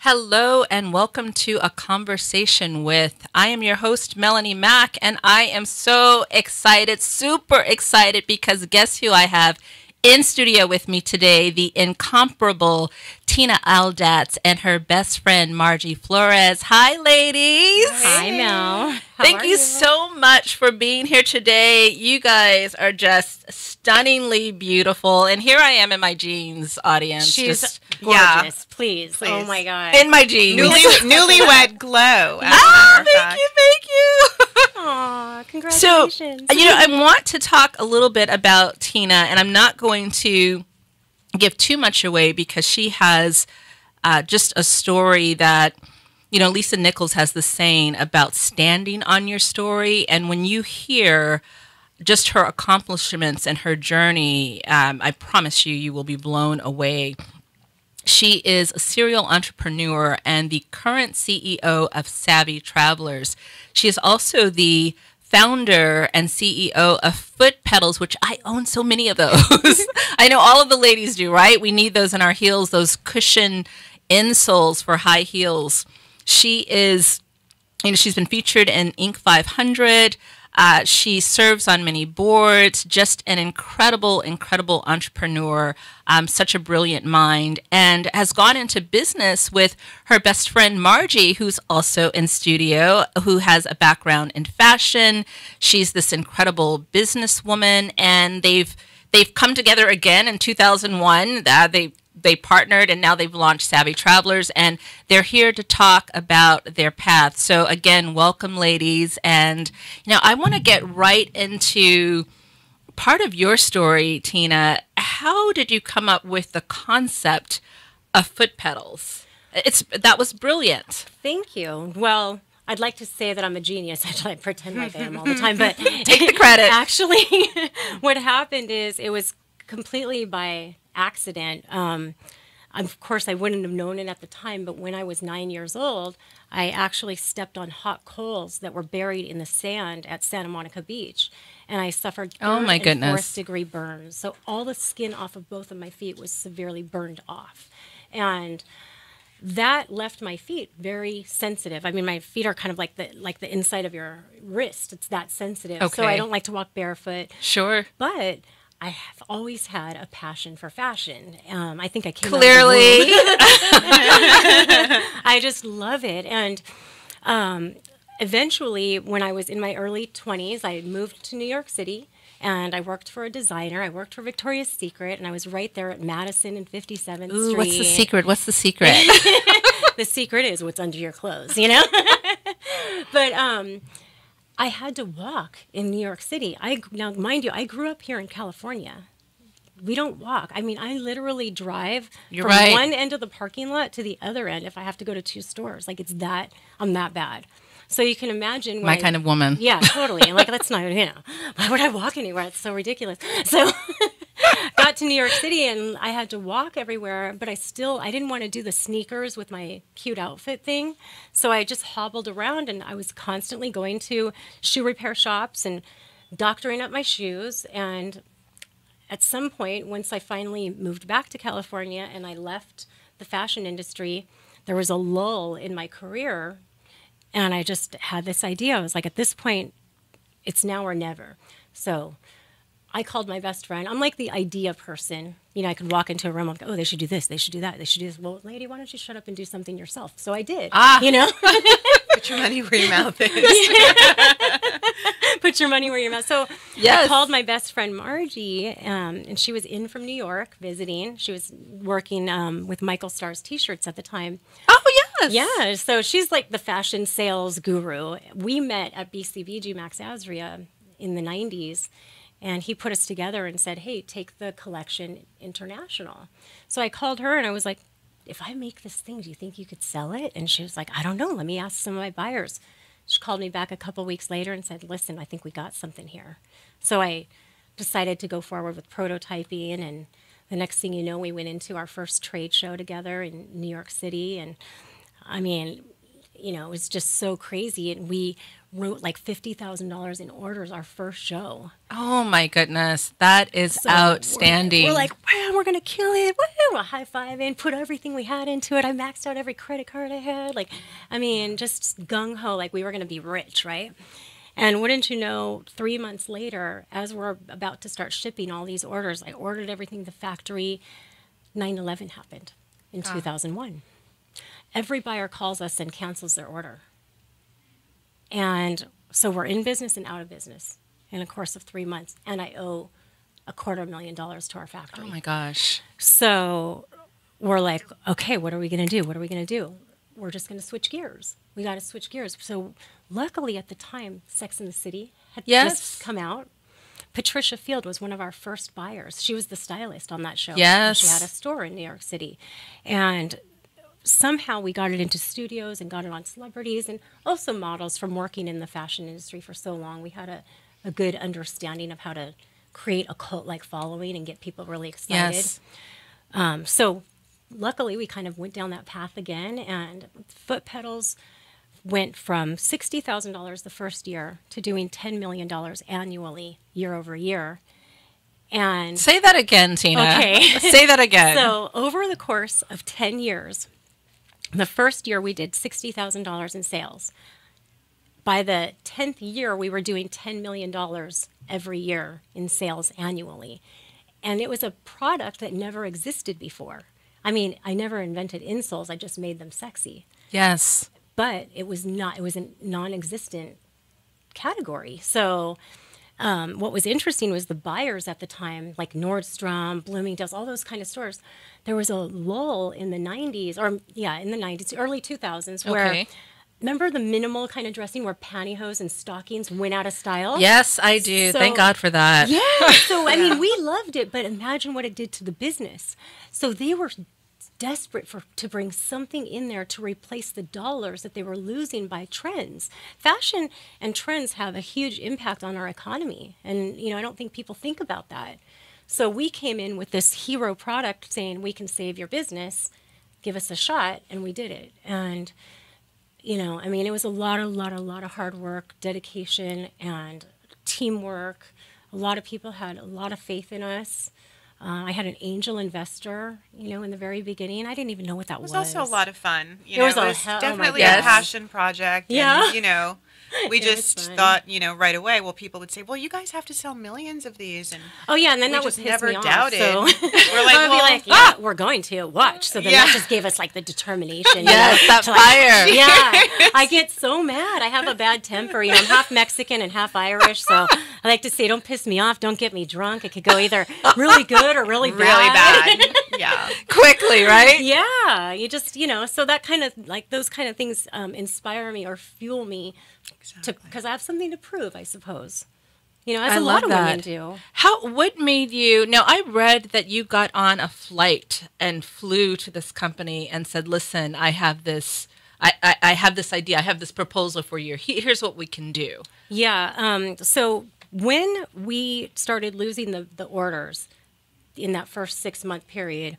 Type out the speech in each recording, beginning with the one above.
Hello and welcome to A Conversation With. I am your host, Melanie Mack, and I am so excited, super excited, because guess who I have in studio with me today? The incomparable Tina Aldatz and her best friend, Margie Flores. Hi, ladies. Hi, Mel. Thank you so much for being here today. You guys are just stunningly beautiful. And here I am in my jeans, audience. She's just gorgeous. Please. Oh, my God. in my jeans. Newlywed glow. Thank you, thank you. Aw, So, congratulations. I want to talk a little bit about Tina, and I'm not going to give too much away because she has just a story that, Lisa Nichols has the saying about standing on your story. And when you hear just her accomplishments and her journey, I promise you, you will be blown away. She is a serial entrepreneur and the current CEO of Savvy Travelers. She is also the founder and CEO of Foot Pedals, which I own so many of those. I know all of the ladies do, right? We need those in our heels, those cushion insoles for high heels. She is, she's been featured in Inc. 500. She serves on many boards, just an incredible, incredible entrepreneur, such a brilliant mind, and has gone into business with her best friend, Margie, who's also in studio, who has a background in fashion. She's this incredible businesswoman, and they've come together again in 2001. They partnered, and now they've launched Savvy Travelers, and they're here to talk about their path. So again, welcome, ladies. And I want to get right into part of your story, Tina. How did you come up with the concept of Foot Pedals? That was brilliant. Thank you. Well, I'd like to say that I'm a genius. I pretend like I am all the time, but Take the credit. Actually, what happened is it was completely by accident. Of course, I wouldn't have known it at the time, but when I was 9 years old, I actually stepped on hot coals that were buried in the sand at Santa Monica Beach, and I suffered Oh, my third and goodness. fourth-degree burns. So all the skin off of both of my feet was severely burned off, and that left my feet very sensitive. I mean, my feet are kind of like the inside of your wrist. It's that sensitive. So Okay. I don't like to walk barefoot. Sure. But I have always had a passion for fashion. I think I came Clearly. out of the womb. I just love it. And eventually, when I was in my early 20s, I moved to New York City. And I worked for a designer. I worked for Victoria's Secret. And I was right there at Madison and 57th Ooh, Street. what's the secret? What's the secret? The secret is what's under your clothes, But I had to walk in New York City. Now, mind you, I grew up here in California. We don't walk. I mean, I literally drive You're from right. one end of the parking lot to the other end if I have to go to two stores. Like, I'm that bad. So you can imagine. My kind of woman. Yeah, totally. And that's not, why would I walk anywhere? It's so ridiculous. So got to New York City and I had to walk everywhere, but I didn't want to do the sneakers with my cute outfit thing. So I just hobbled around and I was constantly going to shoe repair shops and doctoring up my shoes. And at some point, once I finally moved back to California and I left the fashion industry, there was a lull in my career. And I just had this idea. I was like, at this point, it's now or never. So I called my best friend. I'm like the idea person. I could walk into a room and go, oh, they should do this, they should do that, they should do this. Well, lady, why don't you shut up and do something yourself? So I did. Put your money where your mouth is. Put your money where your mouth. So Yes. I called my best friend Margie, and she was in from New York visiting. She was working with Michael Starr's T-shirts at the time. Oh, yes. Yeah, so she's like the fashion sales guru. We met at BCBG Max Azria in the 90s, and he put us together and said, hey, take the collection international. So I called her and I was like, if I make this thing, do you think you could sell it? And she was like, I don't know. Let me ask some of my buyers. She called me back a couple weeks later and said, listen, I think we got something here. So I decided to go forward with prototyping, and the next thing you know, we went into our first trade show together in New York City. And I mean, it was just so crazy. And we wrote like $50,000 in orders our first show. Oh my goodness, that is So outstanding. We're like, wow, we're gonna kill it. Woo! We're high-fiving, put everything we had into it. I maxed out every credit card I had. Like, I mean, just gung-ho, like we were gonna be rich, right? And wouldn't you know, 3 months later, as we're about to start shipping all these orders, I ordered everything to the factory. 9/11 happened in 2001. Every buyer calls us and cancels their order. And so we're in business and out of business in a course of 3 months. And I owe $250,000 to our factory. oh my gosh. So we're like, okay, what are we going to do? What are we going to do? We're just going to switch gears. We got to switch gears. So luckily at the time, Sex and the City had Yes. just come out. Patricia Field was one of our first buyers. She was the stylist on that show. Yes. She had a store in New York City. And somehow we got it into studios and got it on celebrities and also models from working in the fashion industry for so long. We had a good understanding of how to create a cult-like following and get people really excited. Yes. So luckily we kind of went down that path again, and Foot Pedals went from $60,000 the first year to doing $10 million annually year over year. And Say that again, Tina. Okay. Say that again. so over the course of 10 years, the first year we did $60,000 in sales. By the 10th year, we were doing $10 million every year in sales annually. And it was a product that never existed before. I mean, I never invented insoles. I just made them sexy. yes. But it was a non-existent category. So what was interesting was the buyers at the time, like Nordstrom, Bloomingdale's, all those kind of stores, there was a lull in the 90s, in the 90s, early 2000s, where, Okay. remember the minimal kind of dressing where pantyhose and stockings went out of style? Yes, I do. So- Thank God for that. Yeah. So, I mean, we loved it, but imagine what it did to the business. So they were desperate to bring something in there to replace the dollars that they were losing by trends. Fashion and trends have a huge impact on our economy. And, I don't think people think about that. So we came in with this hero product saying, we can save your business, give us a shot, and we did it. And, I mean, it was a lot of hard work, dedication, and teamwork. A lot of people had a lot of faith in us. I had an angel investor, in the very beginning. I didn't even know what that was. It was also a lot of fun. It was it a was hell- oh my definitely gosh. a passion project. Yeah. And, we It was just fun. thought, right away, well, people would say, well, you guys have to sell millions of these. And Oh yeah, and then we that would just piss never me off. doubted. So We're like, I would be well, like, yeah, we're going to watch. So then Yeah. that just gave us like the determination. Yes, that to, fire. Yeah, I get so mad. I have a bad temper. I'm half Mexican and half Irish, so I like to say, don't piss me off, don't get me drunk. It could go either really good or really really bad. bad. Yeah. Quickly, right? Yeah, you just so that kind of like those kind of things inspire me or fuel me because I have something to prove, I suppose. As I a lot love of that. women do. What made you? Now, I read that you got on a flight and flew to this company and said, "Listen, I have this. I have this idea. I have this proposal for you. Here's what we can do." Yeah. So when we started losing the orders in that first 6-month period,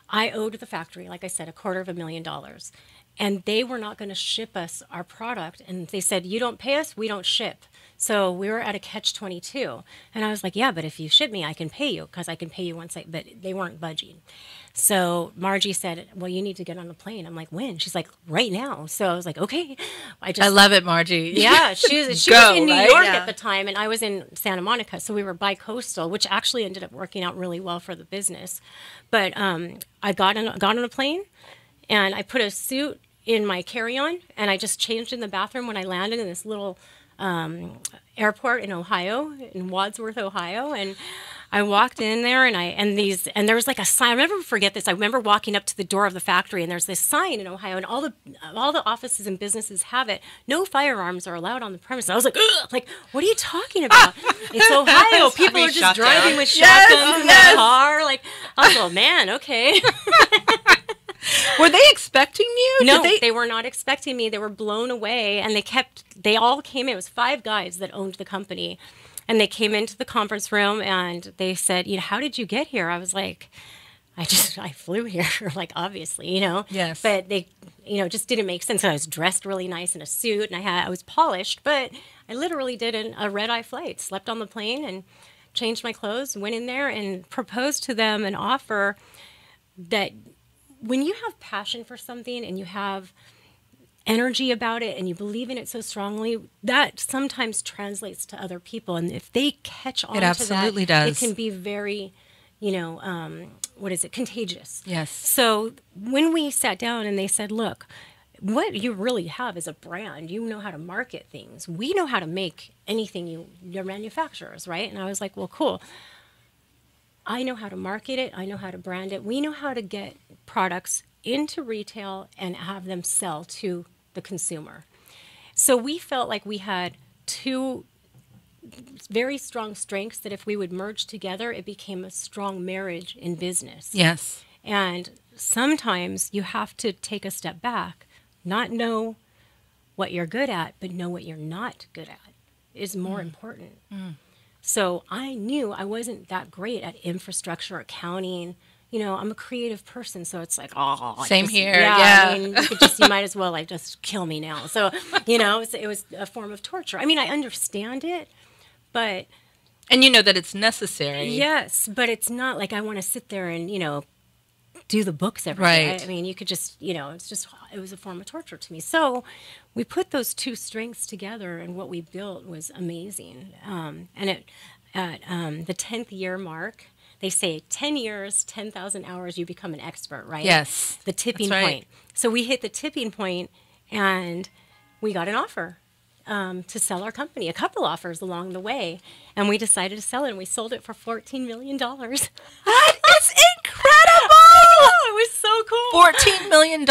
I owed the factory, like I said, $250,000. And they were not going to ship us our product. And they said, you don't pay us, we don't ship. So we were at a catch-22. And I was like, yeah, but if you ship me, I can pay you because I can pay you once. But they weren't budging. So Margie said, well, you need to get on a plane. I'm like, when? She's like, right now. So I was like, okay. I love it, Margie. Yeah, she was Go, in New right? York Yeah. at the time, and I was in Santa Monica, so we were bi-coastal, which actually ended up working out really well for the business. But I got on a plane, and I put a suit in my carry-on, and I just changed in the bathroom when I landed in this little airport in Ohio, in Wadsworth, Ohio, and I walked in there, and there was like a sign. I'll never forget this. I remember walking up to the door of the factory, and there's this sign in Ohio, and all the offices and businesses have it. No firearms are allowed on the premises. I was like, ugh, like, what are you talking about? It's Ohio. People are just Shotgun. driving with Yes, shotguns in yes. the car. Like, I was like, oh man, okay. Were they expecting you? No, Did they were not expecting me. They were blown away, and they all came in. It was 5 guys that owned the company, and they came into the conference room, and they said, how did you get here? I was like, I flew here, like, obviously, Yes. but they, just didn't make sense. I was dressed really nice in a suit and I was polished, but I literally did a red eye flight, slept on the plane and changed my clothes, went in there and proposed to them an offer that when you have passion for something and you have energy about it and you believe in it so strongly, that sometimes translates to other people. And if they catch on It to absolutely that, does. it can be very, what is it, contagious. Yes. So when we sat down and they said, look, what you really have is a brand. You know how to market things. We know how to make anything you're manufacturers, right? And I was like, well, cool. I know how to market it. I know how to brand it. We know how to get products into retail and have them sell to the consumer. So we felt like we had two very strong strengths that if we would merge together, it became a strong marriage in business. Yes. And sometimes you have to take a step back, not know what you're good at, but know what you're not good at is more important. So I knew I wasn't that great at infrastructure, accounting. I'm a creative person, so it's like, Same here. Yeah. I mean, you might as well like just kill me now. So, it was a form of torture. I mean, I understand it, but And you know that it's necessary. yes, but it's not like I want to sit there and do the books every Right. day. I mean, you could just, it was a form of torture to me. So we put those two strengths together, and what we built was amazing. And at the 10th year mark, they say 10 years, 10,000 hours, you become an expert, right? Yes. The tipping That's right. point. So we hit the tipping point, and we got an offer to sell our company, a couple offers along the way. And we decided to sell it, and we sold it for $14 million. That is incredible. Oh, it was so cool. $14 million?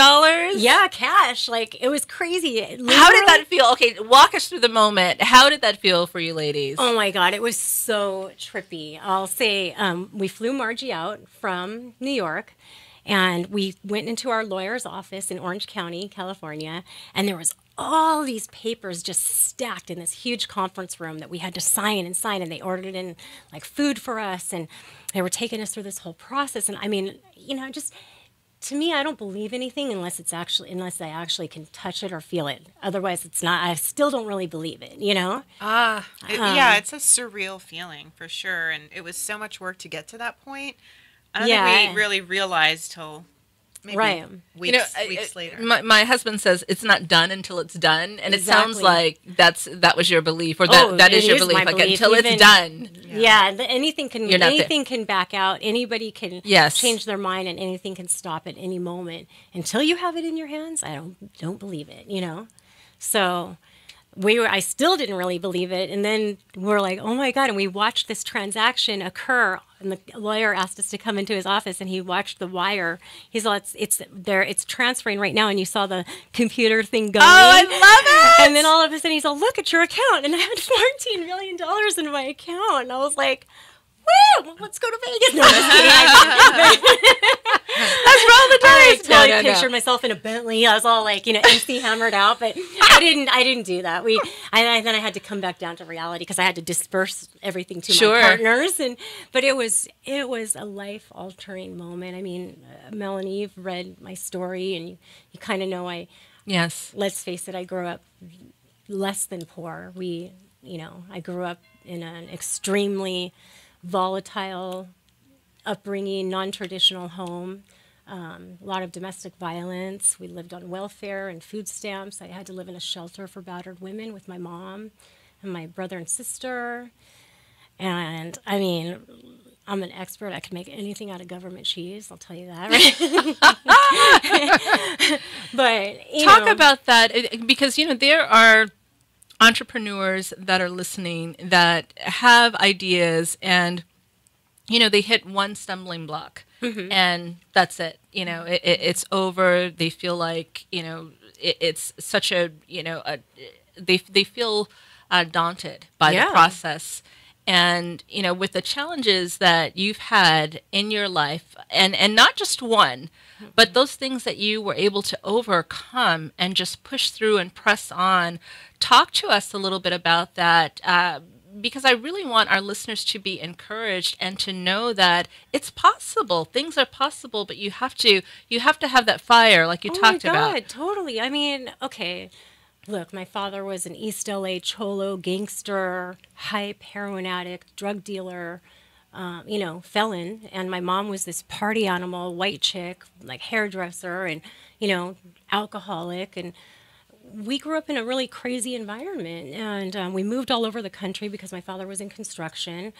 Yeah, cash. Like, it was crazy. How did Literally- that feel? Okay, walk us through the moment. How did that feel for you ladies? Oh my God, it was so trippy. I'll say we flew Margie out from New York, and we went into our lawyer's office in Orange County, California, and there was all these papers just stacked in this huge conference room that we had to sign, and they ordered in like food for us, and they were taking us through this whole process. And I mean, just to me, I don't believe anything unless I actually can touch it or feel it. Otherwise, it's not. I still don't really believe it. Yeah, it's a surreal feeling for sure. And it was so much work to get to that point. I don't Yeah. think we really realized till maybe Right. weeks later. My husband says it's not done until it's done, and it sounds Exactly. like that was your belief, or that is it your is belief. my Like belief, until even- it's done. Yeah, anything You're not there. can back out. Anybody can Yes. change their mind, and anything can stop at any moment. Until you have it in your hands, I don't believe it. So I still didn't really believe it, and then we're like, oh my God! And we watched this transaction occur. And the lawyer asked us to come into his office, and he watched the wire. He's all, it's there, it's transferring right now, and you saw the computer thing going. Oh, I love it! And then all of a sudden, he's all, look at your account. And I had $14 million in my account. And I was like, woo, let's go to Vegas. No, I'm just kidding. Let's roll the I dice. totally pictured myself in a Bentley. I was all like, MC hammered out, but I didn't do that. Then I had to come back down to reality because I had to disperse everything to Sure. my partners. But it was a life altering moment. I mean, Melanie, you've read my story, and you kind of know Yes. let's face it, I grew up less than poor. I grew up in an extremely volatile upbringing, non-traditional home, a lot of domestic violence. We lived on welfare and food stamps. I had to live in a shelter for battered women with my mom and my brother and sister. And I mean, I'm an expert. I can make anything out of government cheese. I'll tell you that. Right? But Talk about that, because there are entrepreneurs that are listening that have ideas, and they hit one stumbling block, and that's it. It's over. They feel like it's such a they feel daunted by the Yeah. process. And, with the challenges that you've had in your life, and not just one, but those things that you were able to overcome and just push through and press on, talk to us a little bit about that, because I really want our listeners to be encouraged and to know that it's possible. Things are possible, but you have to have that fire like you talked about. Oh my God, totally. I mean, okay, look, my father was an East LA cholo gangster, hype, heroin addict, drug dealer, felon. And my mom was this party animal, white chick, like hairdresser and, alcoholic. And we grew up in a really crazy environment. And we moved all over the country because my father was in construction.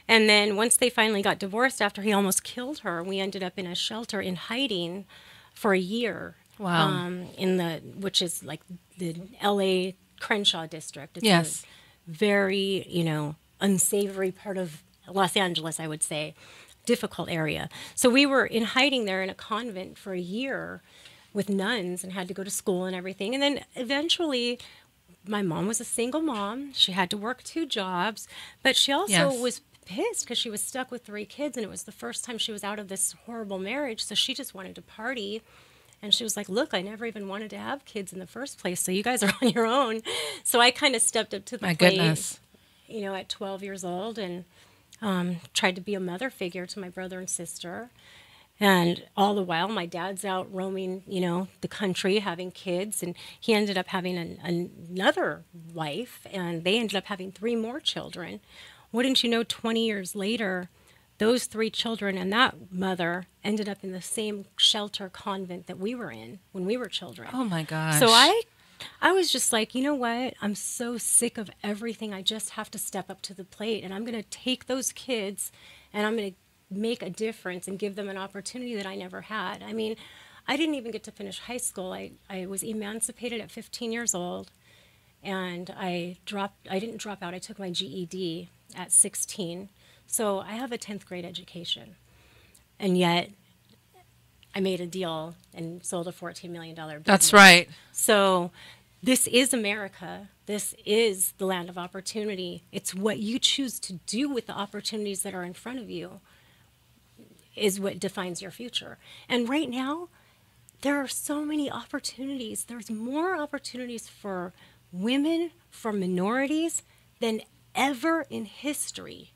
And then once they finally got divorced after he almost killed her, we ended up in a shelter in hiding for a year. Wow. Which is like the LA Crenshaw district. It's yes. a very, unsavory part of Los Angeles, I would say. Difficult area. So we were in hiding there in a convent for a year with nuns and had to go to school and everything. And then eventually my mom was a single mom. She had to work 2 jobs, but she also was pissed because she was stuck with 3 kids and it was the first time she was out of this horrible marriage. So she just wanted to party. And she was like, look, I never even wanted to have kids in the first place, so you guys are on your own. So I kind of stepped up to the plate, goodness. At 12 years old and tried to be a mother figure to my brother and sister. And all the while, my dad's out roaming, the country, having kids. And he ended up having another wife, and they ended up having 3 more children. Wouldn't you know, 20 years later, those 3 children and that mother ended up in the same shelter convent that we were in when we were children. Oh my gosh. So I was just like, you know what? I'm so sick of everything. I just have to step up to the plate and I'm going to take those kids and I'm going to make a difference and give them an opportunity that I never had. I mean, I didn't even get to finish high school. I was emancipated at 15 years old and I didn't drop out. I took my GED at 16. So I have a 10th grade education, and yet I made a deal and sold a $14 million business. That's right. So this is America. This is the land of opportunity. It's what you choose to do with the opportunities that are in front of you is what defines your future. And right now, there are so many opportunities. There's more opportunities for women, for minorities than ever in history.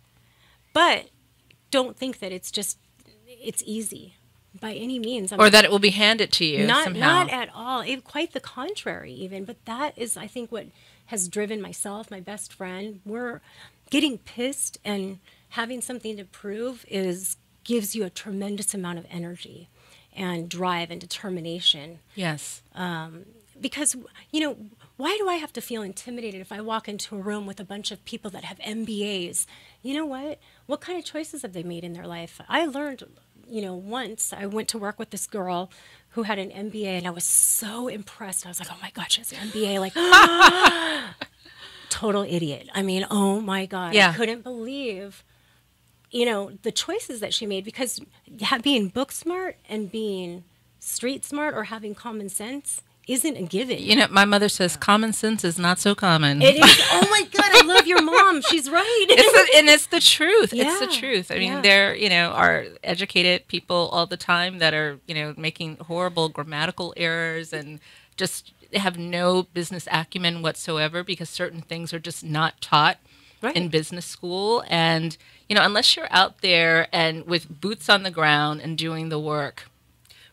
But don't think that it's easy by any means. Or that it will be handed to you somehow. Not at all. Quite the contrary, even. But that is, I think, what has driven myself, my best friend. We're getting pissed and having something to prove gives you a tremendous amount of energy and drive and determination. Yes. Because, why do I have to feel intimidated if I walk into a room with a bunch of people that have MBAs? You know what? What kind of choices have they made in their life? I learned, once I went to work with this girl who had an MBA, and I was so impressed. I was like, oh my God, she has an MBA. Like, total idiot. I mean, oh my God. Yeah. I couldn't believe, the choices that she made, because being book smart and being street smart or having common sense isn't a given. My mother says common sense is not so common. It is. Oh my God, I love your mom. She's right. It's the truth. Yeah, it's the truth. I mean, there, are educated people all the time that are, making horrible grammatical errors and just have no business acumen whatsoever because certain things are just not taught in business school. And, unless you're out there and with boots on the ground and doing the work.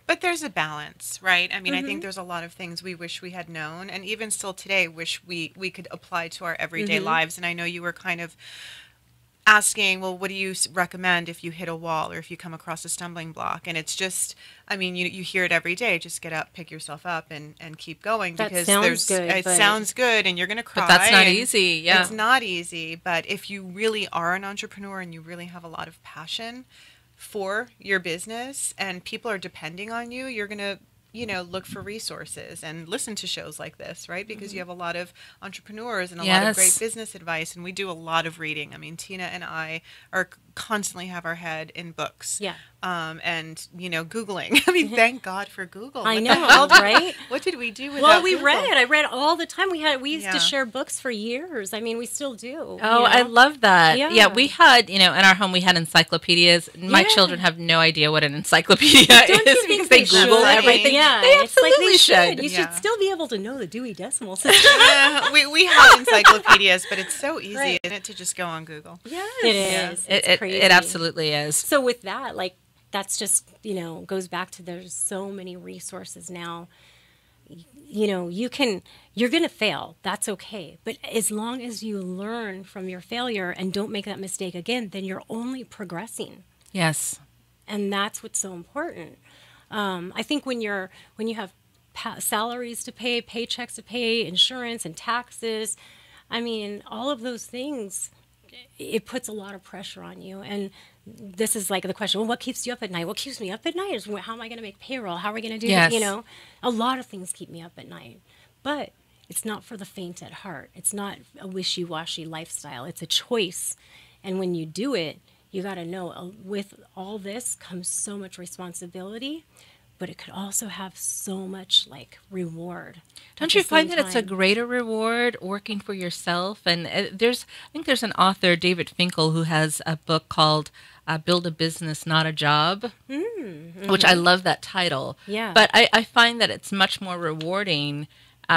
But there's a balance, right? I mean, I think there's a lot of things we wish we had known, and even still today, wish we could apply to our everyday lives. And I know you were kind of asking, well, what do you recommend if you hit a wall or if you come across a stumbling block? And it's just, I mean, you hear it every day. Just get up, pick yourself up, and keep going. Because it sounds good, and you're going to cry. But that's not easy, yeah. It's not easy, but if you really are an entrepreneur and you really have a lot of passion for your business and people are depending on you, you're going to, look for resources and listen to shows like this, right? Because you have a lot of entrepreneurs and a lot of great business advice, and we do a lot of reading. I mean, Tina and I are constantly have our head in books. Yeah. and Googling. I mean, thank God for Google. I What know, the hell right? What did we do without Well, we Google? read. I read all the time. We used Yeah. to share books for years. I mean, we still do. Oh, I love that. Yeah. Yeah, we had, in our home, we had encyclopedias. My Yeah. children have no idea what an encyclopedia Don't is you think because they Google should? everything. Yeah, They it's like absolutely they should. You Yeah. should still be able to know the Dewey Decimal System. We have encyclopedias, but it's so easy, Right. isn't it, to just go on Google? Yes, it is. It's crazy. It absolutely is. So with that, like, that's just, goes back to there's so many resources now. You're going to fail. That's okay. But as long as you learn from your failure and don't make that mistake again, then you're only progressing. Yes. And that's what's so important. I think when you have salaries to pay, paychecks to pay, insurance and taxes, I mean, all of those things, it puts a lot of pressure on you. And this is like the question, well, what keeps you up at night? What keeps me up at night is how am I going to make payroll? How are we going to do Yes. that? A lot of things keep me up at night. But it's not for the faint at heart. It's not a wishy-washy lifestyle. It's a choice. And when you do it, you got to know with all this comes so much responsibility, but it could also have so much reward. Don't you find that it's a greater reward working for yourself? And I think there's an author, David Finkel, who has a book called Build a Business, Not a Job, which I love that title. Yeah. But I find that it's much more rewarding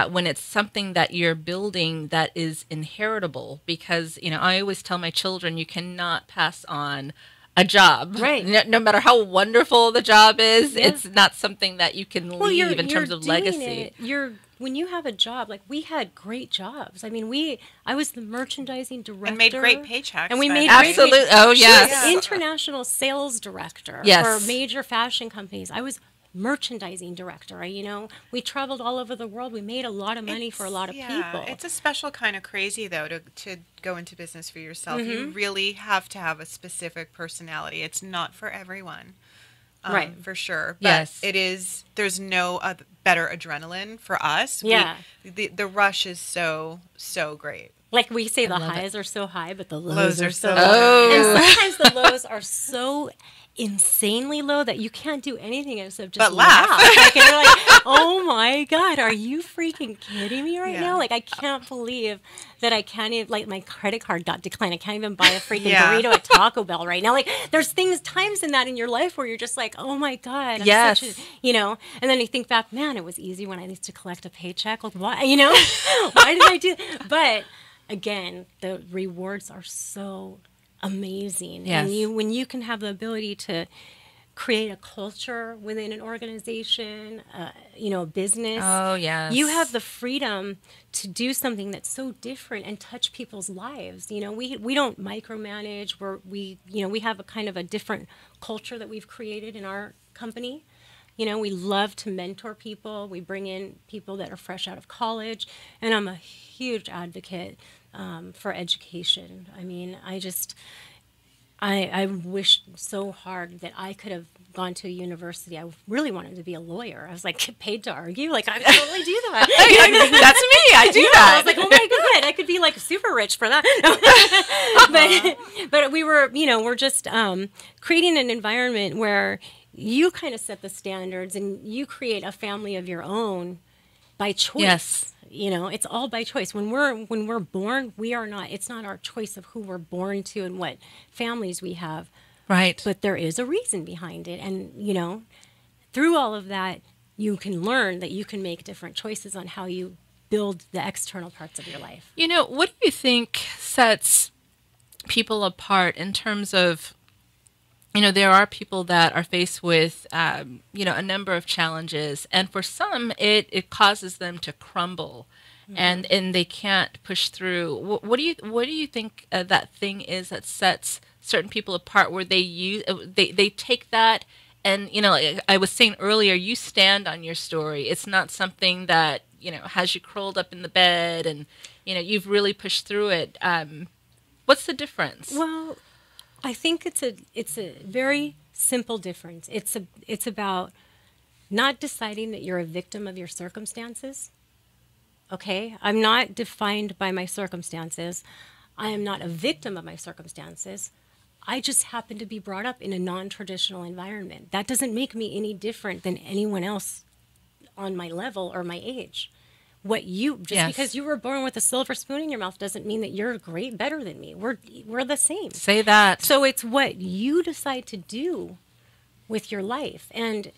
when it's something that you're building that is inheritable, because, I always tell my children, you cannot pass on a job. Right. No matter how wonderful the job is, Yeah. it's not something that you can leave in terms of doing legacy. When you have a job, we had great jobs. I mean, I was the merchandising director. And made great paychecks. And we but- made Absolute. great Oh, She was yes. international sales director Yes. for major fashion companies. I was merchandising director. We traveled all over the world. We made a lot of money for a lot of people. It's a special kind of crazy, though, to go into business for yourself. Mm-hmm. You really have to have a specific personality. It's not for everyone. Right. For sure. But Yes. it is, there's no better adrenaline for us. Yeah. The rush is so great. Like we say, the love it. highs are so high, but the lows, Lows are are so so low. low. And Oh. sometimes the lows are so insanely low that you can't do anything except just But laugh. And you're like, oh my God, are you freaking kidding me right Yeah. now? I can't believe that I can't even, my credit card got declined. I can't even buy a freaking Yeah. burrito at Taco Bell right now. There's times in that in your life where you're just like, oh my God. I'm Yes. such a, and then you think back, man, it was easy when I used to collect a paycheck. Why, why did I do that? But again, the rewards are so amazing. Yes. And when you can have the ability to create a culture within an organization, a business. Oh, yes. You have the freedom to do something that's so different and touch people's lives. We don't micromanage. We have a kind of a different culture that we've created in our company. We love to mentor people. We bring in people that are fresh out of college, and I'm a huge advocate for education. I mean, I wish so hard that I could have gone to a university. I really wanted to be a lawyer. I was paid to argue. I could totally do that. That's me. I do I that. was like, oh my God, I could be super rich for that. but we were, we're just creating an environment where you kind of set the standards and you create a family of your own by choice. Yes. It's all by choice. When we're born, it's not our choice of who we're born to and what families we have. Right. But there is a reason behind it. And, through all of that, you can learn that you can make different choices on how you build the external parts of your life. What do you think sets people apart in terms of, there are people that are faced with, a number of challenges, and for some, it causes them to crumble, and they can't push through. What do you think that thing is that sets certain people apart, where they take that, and like I was saying earlier, you stand on your story. It's not something that has you curled up in the bed, and you've really pushed through it. What's the difference? Well, I think it's a very simple difference. It's about not deciding that you're a victim of your circumstances. Okay? I'm not defined by my circumstances. I am not a victim of my circumstances. I just happen to be brought up in a non-traditional environment. That doesn't make me any different than anyone else on my level or my age. Because you were born with a silver spoon in your mouth doesn't mean that you're better than me. We're the same. Say that. So it's what you decide to do with your life. And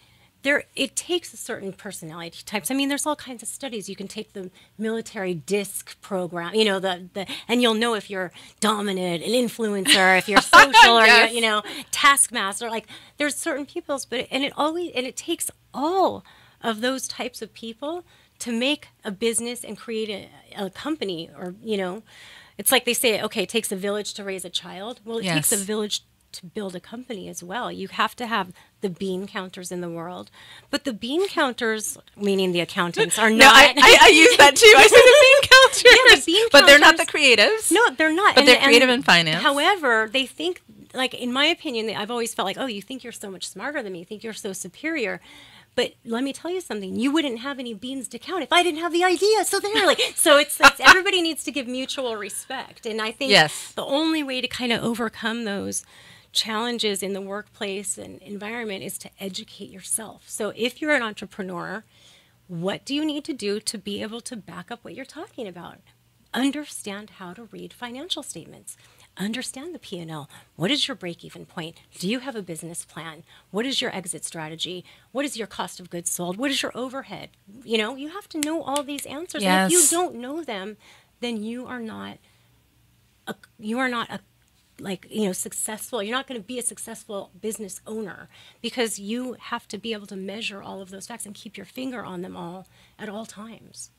it takes a certain personality types. I mean, there's all kinds of studies. You can take the military DISC program, and you'll know if you're dominant, an influencer, if you're social, Yes. or you're, taskmaster. Like there's certain peoples, it takes all of those types of people to make a business and create a company, or it's like they say, okay, it takes a village to raise a child. Well, it takes a village to build a company as well. You have to have the bean counters in the world, but the bean counters, meaning the accountants, are not. No, I use that too. I say the bean counters, Yeah, the bean but they're not counters- the creatives. No, they're not. But they're creative in finance. However, they think, like in my opinion, I've always felt like, oh, you think you're so much smarter than me. You think you're so superior. But let me tell you something. You wouldn't have any beans to count if I didn't have the idea. So it's everybody needs to give mutual respect. And I think the only way to kind of overcome those challenges in the workplace and environment is to educate yourself. So if you're an entrepreneur, what do you need to do to be able to back up what you're talking about? Understand how to read financial statements. Understand the P&L. What is your break-even point? Do you have a business plan? What is your exit strategy? What is your cost of goods sold? What is your overhead? You have to know all these answers. Yes. And if you don't know them, then you are not successful. You're not going to be a successful business owner, because you have to be able to measure all of those facts and keep your finger on them all at all times.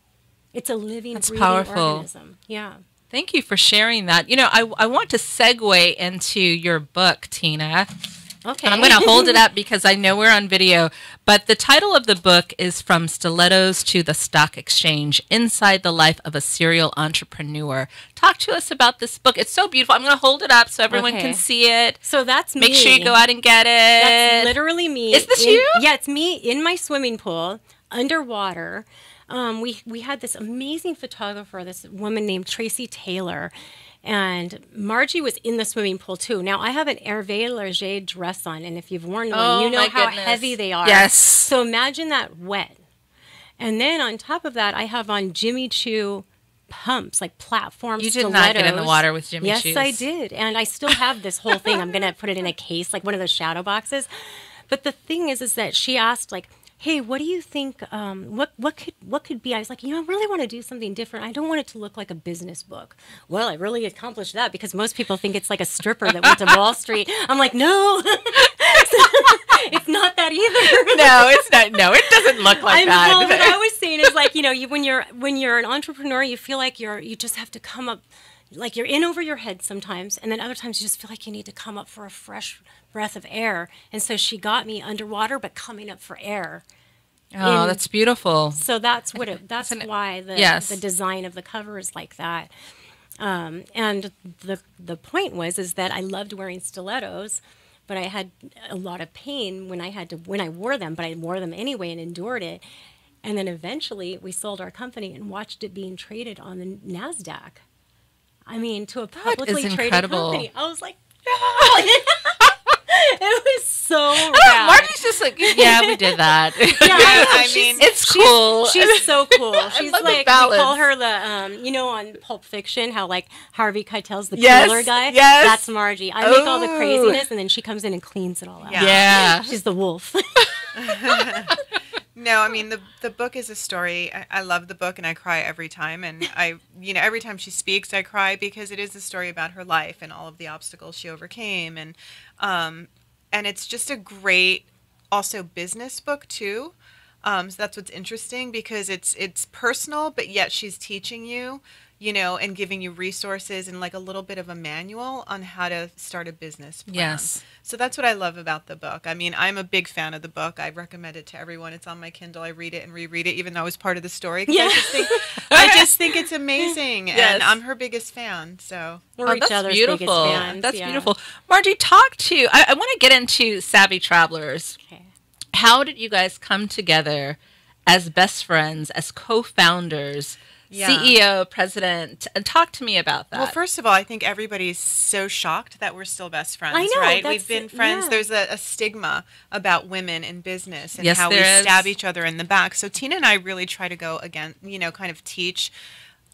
It's a living, breathing organism. Yeah. Thank you for sharing that. I want to segue into your book, Tina. Okay. And I'm going to hold it up because I know we're on video. But the title of the book is From Stilettos to the Stock Exchange, Inside the Life of a Serial Entrepreneur. Talk to us about this book. It's so beautiful. I'm going to hold it up so everyone can see it. So that's me. Make sure you go out and get it. That's literally me. Is this you? Yeah, it's me in my swimming pool, underwater. We had this amazing photographer, this woman named Tracy Taylor, and Margie was in the swimming pool too. Now I have an Hervé Leger dress on, and if you've worn one, you know how heavy they are. Yes. So imagine that wet. And then on top of that, I have on Jimmy Choo pumps, like platform You did stilettos. not get in the water with Jimmy Choo's. Yes, I did. And I still have this whole thing. I'm going to put it in a case, like one of those shadow boxes. But the thing is that she asked, like, hey, what do you think, what could be? I was like, I really want to do something different. I don't want it to look like a business book. Well, I really accomplished that, because most people think it's like a stripper that went to Wall Street. I'm like, no, it's not that either. No, it's not. No, it doesn't look like that. Well, what I was saying is, like, when you're an entrepreneur, you feel like you just have to come up, like you're in over your head sometimes, and then other times you just feel like you need to come up for a fresh breath of air. And so she got me underwater, but coming up for air. Oh, that's beautiful. So that's why the design of the cover is like that. And the point is that I loved wearing stilettos, but I had a lot of pain when I wore them, but I wore them anyway and endured it. And then eventually we sold our company and watched it being traded on the NASDAQ. I mean, to a publicly traded company. I was like, it was so rad. Marty's just like, yeah, we did that. Yeah, I mean, it's cool. She's so cool. She's love the like, we balance. call her the, on Pulp Fiction, how like Harvey Keitel's the killer guy. Yes. That's Margie. I make all the craziness, and then she comes in and cleans it all out. Yeah. She's the wolf. No, I mean, the book is a story. I love the book, and I cry every time. And every time she speaks, I cry, because it is a story about her life and all of the obstacles she overcame. And it's just a great, also business book too. So that's what's interesting, because it's personal, but yet she's teaching you, and giving you resources and like a little bit of a manual on how to start a business plan. Yes. So that's what I love about the book. I mean, I'm a big fan of the book. I recommend it to everyone. It's on my Kindle. I read it and reread it, even though I was part of the story. Yeah. I just think it's amazing. Yes. And I'm her biggest fan. So We're each that's other's beautiful. biggest fans. That's yeah. beautiful. Margie, I want to get into Savvy Travelers. Okay. How did you guys come together as best friends, as co-founders, Yeah. CEO, president. Talk to me about that. Well, first of all, I think everybody's so shocked that we're still best friends, I know, right? that's- We've been friends. yeah. There's a stigma about women in business and Yes, how we there is. stab each other in the back. So Tina and I really try to go again, kind of teach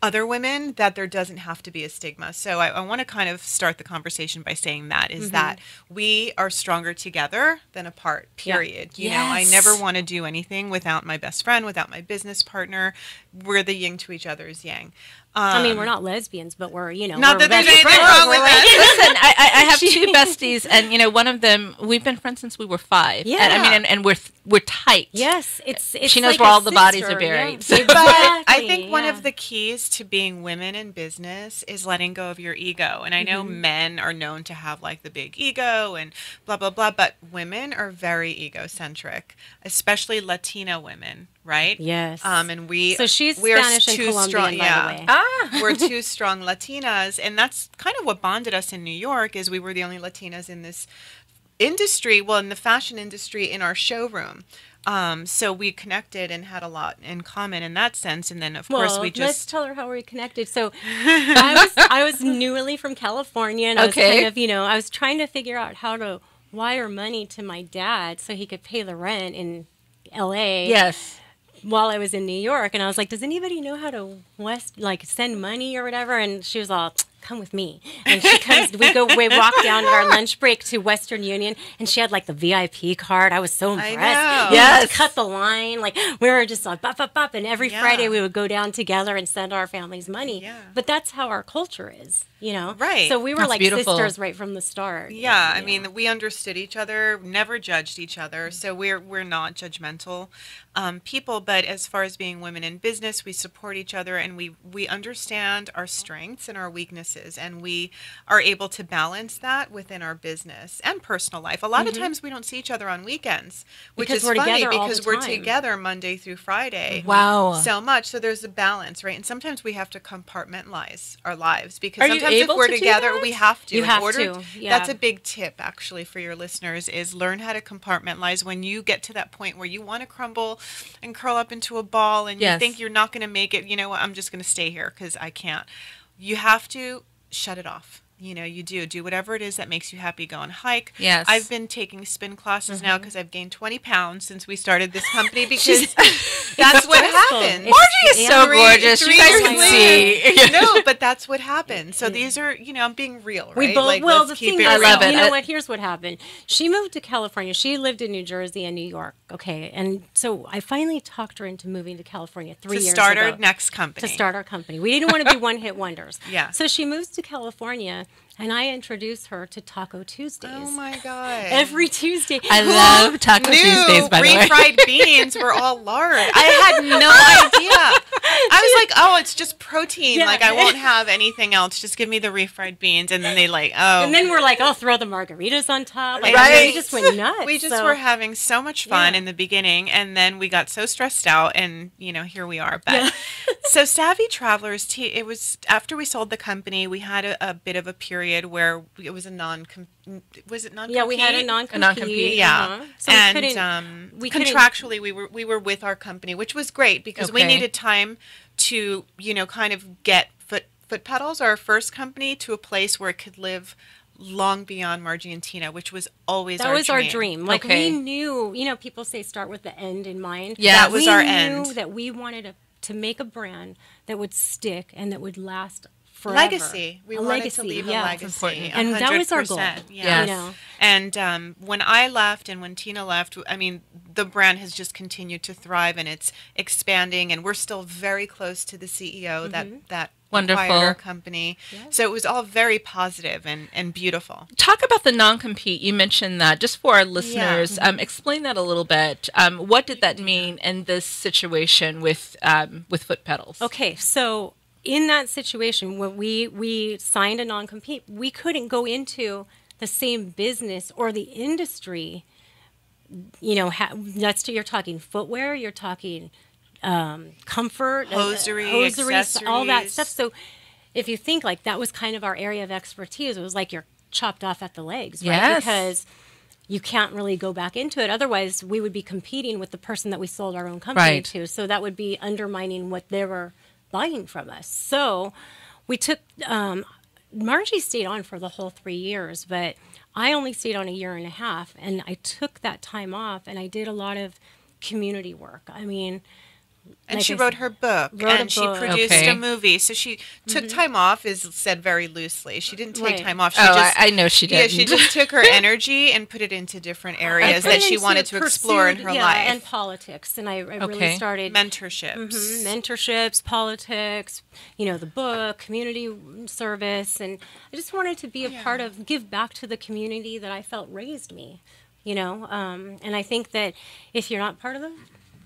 other women that there doesn't have to be a stigma. So I want to kind of start the conversation by saying that is that we are stronger together than apart, period. You know, I Yes. never want to do anything without my best friend, without my business partner. We're the yin to each other's yang. I mean, we're not lesbians, but we're, Not we're that there's best anything friends. wrong with We're that. Listen, I have two besties, and one of them, we've been friends since we were 5. Yeah. And we're tight. Yes, it's She knows like where a all the bodies are sister, buried. yeah. So- But I Exactly, think one yeah. of the keys to being women in business is letting go of your ego. And I know men are known to have like the big ego and blah, blah, blah. But women are very egocentric, especially Latina women, right? Yes. And So she's we are Spanish and two Colombian, strong, by the yeah. way. Ah. We're two strong Latinas. And that's kind of what bonded us in New York is we were the only Latinas in this industry, well, in the fashion industry in our showroom. So we connected and had a lot in common in that sense. And then, of course, we let's just... tell her how we connected. So I was newly from California, and I was Okay. kind of, I was trying to figure out how to wire money to my dad so he could pay the rent in L.A. Yes. while I was in New York. And I was like, does anybody know how to send money or whatever? And she was all, come with me. And she comes, we walk down at our lunch break to Western Union, and she had like the VIP card. I was so impressed. know. We had Yes. to cut the line. Like we were just like, bop, bop, bop. And every Yeah. Friday we would go down together and send our families money. Yeah. But that's how our culture is, Right. So we were That's like beautiful. sisters right from the start. Yeah, I mean, we understood each other, never judged each other, so we're not judgmental people. But as far as being women in business, we support each other, and we understand our strengths and our weaknesses, and we are able to balance that within our business and personal life. A lot of times we don't see each other on weekends, which Because is we're funny together all because the we're time. together Monday through Friday. Wow. So much. So there's a balance, right? And sometimes we have to compartmentalize our lives because Are you sometimes if able we're to do together, that? we have to. You in have order, to, yeah. That's a big tip actually for your listeners is learn how to compartmentalize when you get to that point where you want to crumble and curl up into a ball and Yes. you think you're not going to make it. You know what? I'm just going to stay here because I can't. You have to shut it off. You do whatever it is that makes you happy. Go on hike. Yes. I've been taking spin classes now because I've gained 20 pounds since we started this company because that's what stressful. happens. Margie is so Three- gorgeous. You three guys years can later. see. No, but that's what happened. So these are, I'm being real, right? We both, Like, well, let's the keep thing it is, I love real. it. you know what? Here's what happened. She moved to California. She lived in New Jersey and New York. Okay. And so I finally talked her into moving to California 3 To years start ago. our next company. To start our company. We didn't want to be one-hit wonders. Yeah. So she moves to California, and I introduced her to Taco Tuesdays. Oh my God. Every Tuesday. I love Taco New Tuesdays, by the way. refried beans were all lard. I had no idea. I was like, oh, it's just protein. Yeah. Like, I won't have anything else. Just give me the refried beans. And then they And then we're like, oh, throw the margaritas on top. Like, Right. We just went nuts. we just So- were having so much fun Yeah. in the beginning, and then we got so stressed out, and here we are. But so Savvy Travelers, it was after we sold the company, we had a bit of a period where it was a was it non? Yeah, we had a non-compete. non-compete, Yeah, So we and couldn't- we couldn't- contractually we were with our company, which was great because we Okay. needed time to kind of get foot pedals, our first company, to a place where it could live long beyond Margie and Tina, which was always That our was dream. our dream. Like Okay. we knew, people say start with the end in mind. Yeah. That was we our knew end. that we wanted to make a brand that would stick and that would last forever. Legacy. We A wanted legacy, to leave yeah. a That's legacy. important. And that was our goal. 100%, Yes. You know? And when I left and when Tina left, I mean, the brand has just continued to thrive and it's expanding. And we're still very close to the CEO that Wonderful. acquired our company. So it was all very positive and beautiful. Talk about the non-compete. You mentioned that. Just for our listeners, explain that a little bit. What did that mean in this situation with foot pedals? Okay, so in that situation when we signed a non-compete, we couldn't go into the same business or the industry. You're talking footwear, you're talking comfort, Hosiery, all that accessories. stuff. So if you think like that was kind of our area of expertise, it was like you're chopped off at the legs, right? Yes. Because you can't really go back into it. Otherwise, we would be competing with the person that we sold our own company Right. to. So that would be undermining what they were buying from us. So we took, Margie stayed on for the whole 3 years, but I only stayed on a year and a half. And I took that time off and I did a lot of community work. I mean, and like she I wrote said, her book, wrote a and she book. produced Okay. a movie. So she took time off, is said very loosely. She didn't take Right. time off. She Oh, just, I know she yeah, did. she just took her energy and put it into different areas put that it she into wanted to explore in pursued, her yeah, life. and politics. And I really Okay. started Mentorships. mentorships, politics, the book, community service, and I just wanted to be a part of, give back to the community that I felt raised me, and I think that if you're not part of the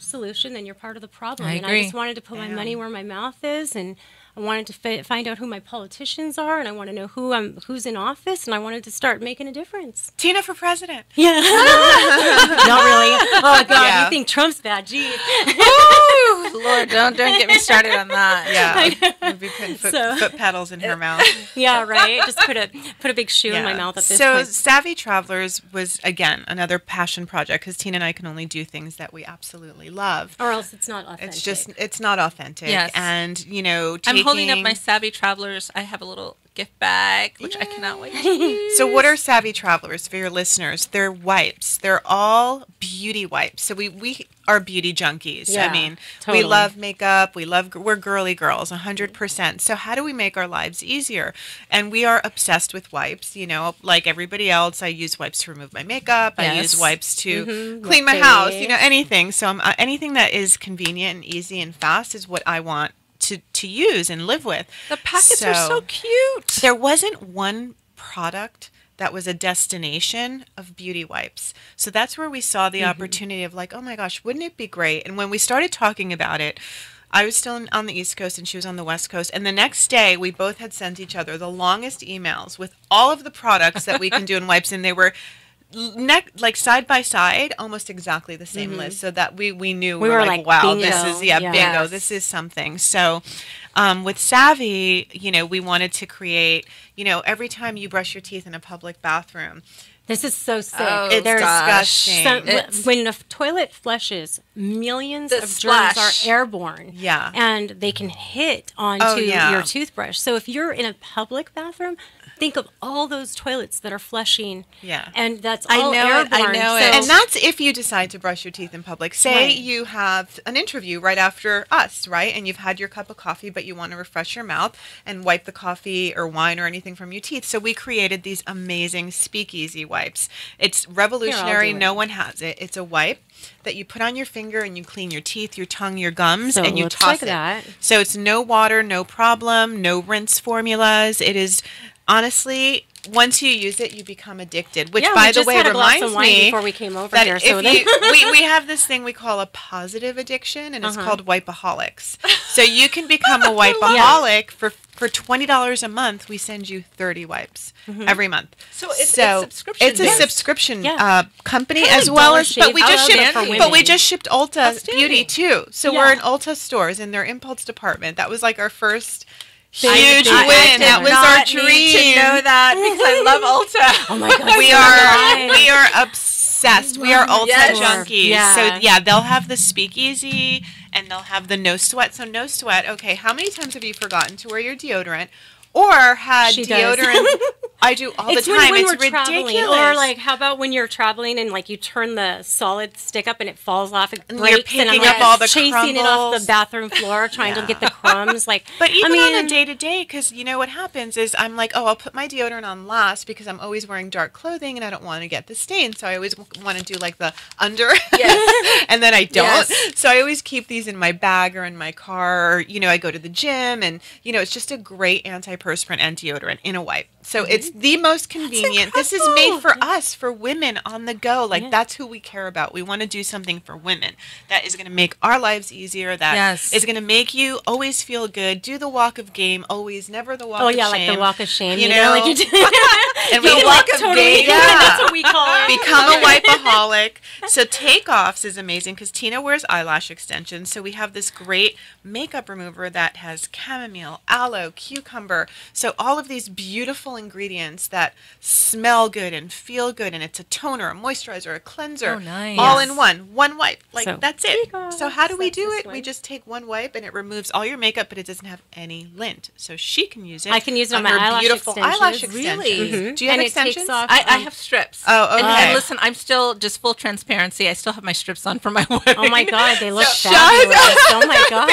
solution, then you're part of the problem. I and agree. I just wanted to put my money where my mouth is, and I wanted to find out who my politicians are, and I want to know who's in office, and I wanted to start making a difference. Tina for president. Yeah. Not really. Oh, God, Yeah. you think Trump's bad. Geez. Ooh, Lord, don't get me started on that. Yeah, we'll be putting foot pedals in her mouth. Yeah, right. Just put a big shoe in my mouth at this so point. Savvy Travelers was, again, another passion project, because Tina and I can only do things that we absolutely love. Or else it's not authentic. It's not authentic. Yes. And, I'm holding up my Savvy Travelers. I have a little gift bag, which I cannot wait to use. So what are Savvy Travelers for your listeners? They're wipes. They're all beauty wipes. So we are beauty junkies. Yeah, I mean, totally. we love makeup. We're girly girls, 100%. So how do we make our lives easier? And we are obsessed with wipes. Like everybody else, I use wipes to remove my makeup. I Yes. use wipes to clean my house. Anything. So anything that is convenient and easy and fast is what I want to use and live with. The packets are so cute. There wasn't one product that was a destination of beauty wipes. So that's where we saw the opportunity of like, oh my gosh, wouldn't it be great? And when we started talking about it, I was still on the East Coast and she was on the West Coast. And the next day, we both had sent each other the longest emails with all of the products that we can do in wipes. And they were side by side, almost exactly the same list, so that we knew we were like, wow, bingo. this is bingo, Yes. this is something. So with Savvy, we wanted to create, every time you brush your teeth in a public bathroom, This is so sick. Oh, it's There's disgusting. when a toilet flushes, millions The of splash. germs are airborne. Yeah. And they can hit onto yeah. your toothbrush. So if you're in a public bathroom, think of all those toilets that are flushing. Yeah. And that's I all know it, I airborne. know So- it. And that's if you decide to brush your teeth in public. Say Right. you have an interview right after us, right? And you've had your cup of coffee, but you want to refresh your mouth and wipe the coffee or wine or anything from your teeth. So we created these amazing speakeasy wipes. It's revolutionary. do it. No one has it. It's a wipe that you put on your finger and you clean your teeth, your tongue, your gums, So it and you looks toss like it. that. So it's no water, no problem, no rinse formulas. It is honestly, once you use it, you become addicted. Which, Yeah, by we the just way, had a glass reminds of wine me before we came over that here. if So we have this thing we call a positive addiction, and it's called wipeaholics. So you can become a wipeaholic for $20 a month. We send you 30 wipes every month. So it's subscription. It's a based. subscription Yeah. company Kinda as like well Dollar as, but we Shave just Outstanding. shipped, for but we women. just shipped Ulta Outstanding. Beauty too. So Yeah. we're in Ulta stores in their impulse department. That was like our first huge I win. did That was not our need dream. to know that because I love Ulta. Oh my God. we so are nice. we are obsessed. We are Ulta Yes. junkies. Yeah. So yeah, they'll have the speakeasy and they'll have the no sweat. So no sweat. Okay, how many times have you forgotten to wear your deodorant or had She does. deodorant? I do all It's the time. when It's we're traveling, ridiculous. or like, how about when you're traveling and like you turn the solid stick up and it falls off, it And breaks, you're and I'm picking like up all the chasing it off crumbles. the bathroom floor, trying to get the crumbs. Like, But even I mean, on a day to day, because you know what happens is I'm like, oh, I'll put my deodorant on last because I'm always wearing dark clothing and I don't want to get the stain. So I always want to do like the under, Yes. and then I don't. Yes. So I always keep these in my bag or in my car. Or, I go to the gym, and it's just a great antiperspirant and deodorant in a wipe. So it's the most convenient. This is made for us, for women on the go. Like that's who we care about. We want to do something for women that is going to make our lives easier. That Yes. is going to make you always feel good. Do the walk of game, always, never the walk oh of yeah, shame. like the walk of shame. You You know, know? like you do. And we The walk of game. Yeah. That's what we call it. Become a wipeaholic. So Takeoffs is amazing because Tina wears eyelash extensions. So we have this great makeup remover that has chamomile, aloe, cucumber. So all of these beautiful ingredients ingredients that smell good and feel good, and it's a toner, a moisturizer, a cleanser, Oh, nice. all Yes. in one wipe. Like, So- that's it. So how do we That's do this it? We one. just take one wipe and it removes all your makeup, but it doesn't have any lint. So she can use it. I can use it on my her eyelash beautiful extensions. eyelash Really? extensions. Do you have And it takes extensions? off- I have strips. Oh, okay. And listen, I'm still, just full transparency, I still have my strips on for my wedding. Oh my God, they look So- fabulous. Oh my God.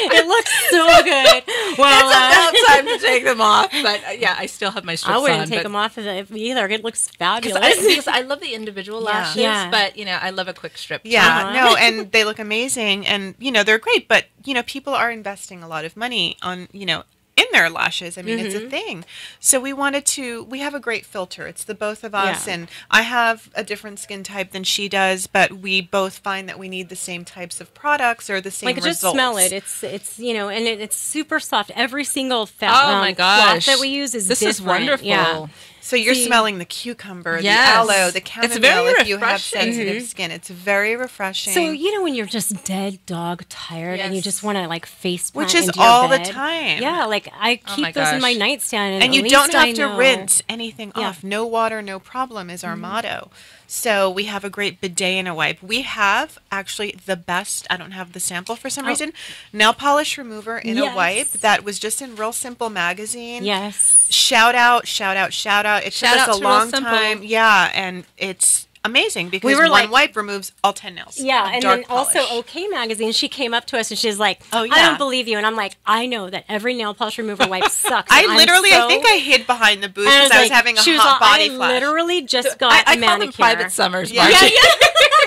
It looks so good. Well, It's about time to take them off, but yeah, I still have my strips I on. wouldn't take but- them off either. It looks Because fabulous. I love the individual Yeah. lashes, Yeah. but I love a quick strip. too. Yeah, no, and they look amazing, and they're great. But people are investing a lot of money on in their lashes. I mean, it's a thing. So we have a great filter. It's the both of us, Yeah. and I have a different skin type than she does, but we both find that we need the same types of products or the same Like, just results. smell it. It's and it's super soft. Every single Oh my cloth gosh. that we use is This is different. wonderful. Yeah. So you're See- smelling the cucumber, Yes. the aloe, the chamomile. It's very if you have refreshing. sensitive skin, it's very refreshing. So when you're just dead dog tired and you Yes. just want to like face Which plant is into your all the bed. time. Yeah, like I Oh my keep those in my gosh. nightstand, And at you least don't I have to know- rinse anything Yeah. off. No water, no problem is our motto. So we have a great bidet and a wipe. We have actually the best, I don't have the sample for some reason, nail polish remover in a Yes. wipe that was just in Real Simple magazine. Yes. Shout out, shout out, shout out. It Shout took out us a to Real long Simple. time. Yeah, and it's amazing because were one like- wipe removes all 10 nails. Yeah, of and dark then also polish. OK Magazine, she came up to us and she's like, Oh, I yeah. don't believe you. And I'm like, I know that every nail polish remover wipe sucks. I and I'm literally, so- I think I hid behind the booth and because I was like- having a she was hot like, body I flash. literally just got I a call them manicure. private summers, Yeah. Margie.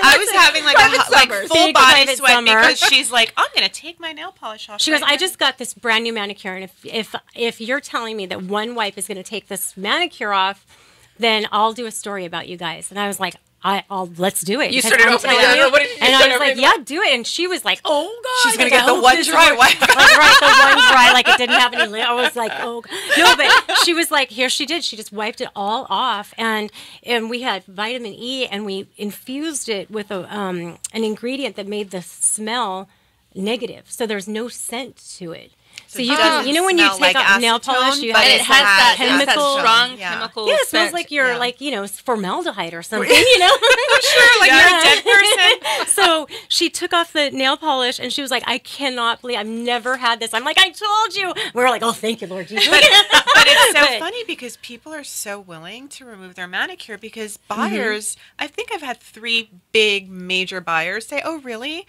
I was having like Private a like summers. full Big body private sweat summer. because she's like, I'm gonna take my nail polish off. She goes, right I now." just got this brand new manicure, and if you're telling me that one wipe is going to take this manicure off, then I'll do a story about you guys. And I was like, let's do it. You because started I'm opening telling it up. you- What did you And start I was like, opening yeah, do it. And she was like, oh God, She's gonna like, get the I hope one this dry works. wipe. Like, right, the one dry, like it didn't have any lint. I was like, oh no, but she was like, here she did. She just wiped it all off, and we had vitamin E, and we infused it with an ingredient that made the smell negative. So there's no scent to it. So you doesn't can, when you smell take like off nail polish, acetone, you but have And it this has that chemical. strong Yeah. chemical Yeah, it smells scent. like you're Yeah. like formaldehyde or something, you know. Sure, like you're a dead person. So she took off the nail polish and she was like, I cannot believe I've never had this. I'm like, I told you. We were like, oh, thank you, Lord Jesus. But it's so But- funny because people are so willing to remove their manicure because buyers, I think I've had 3 big major buyers say, oh, really?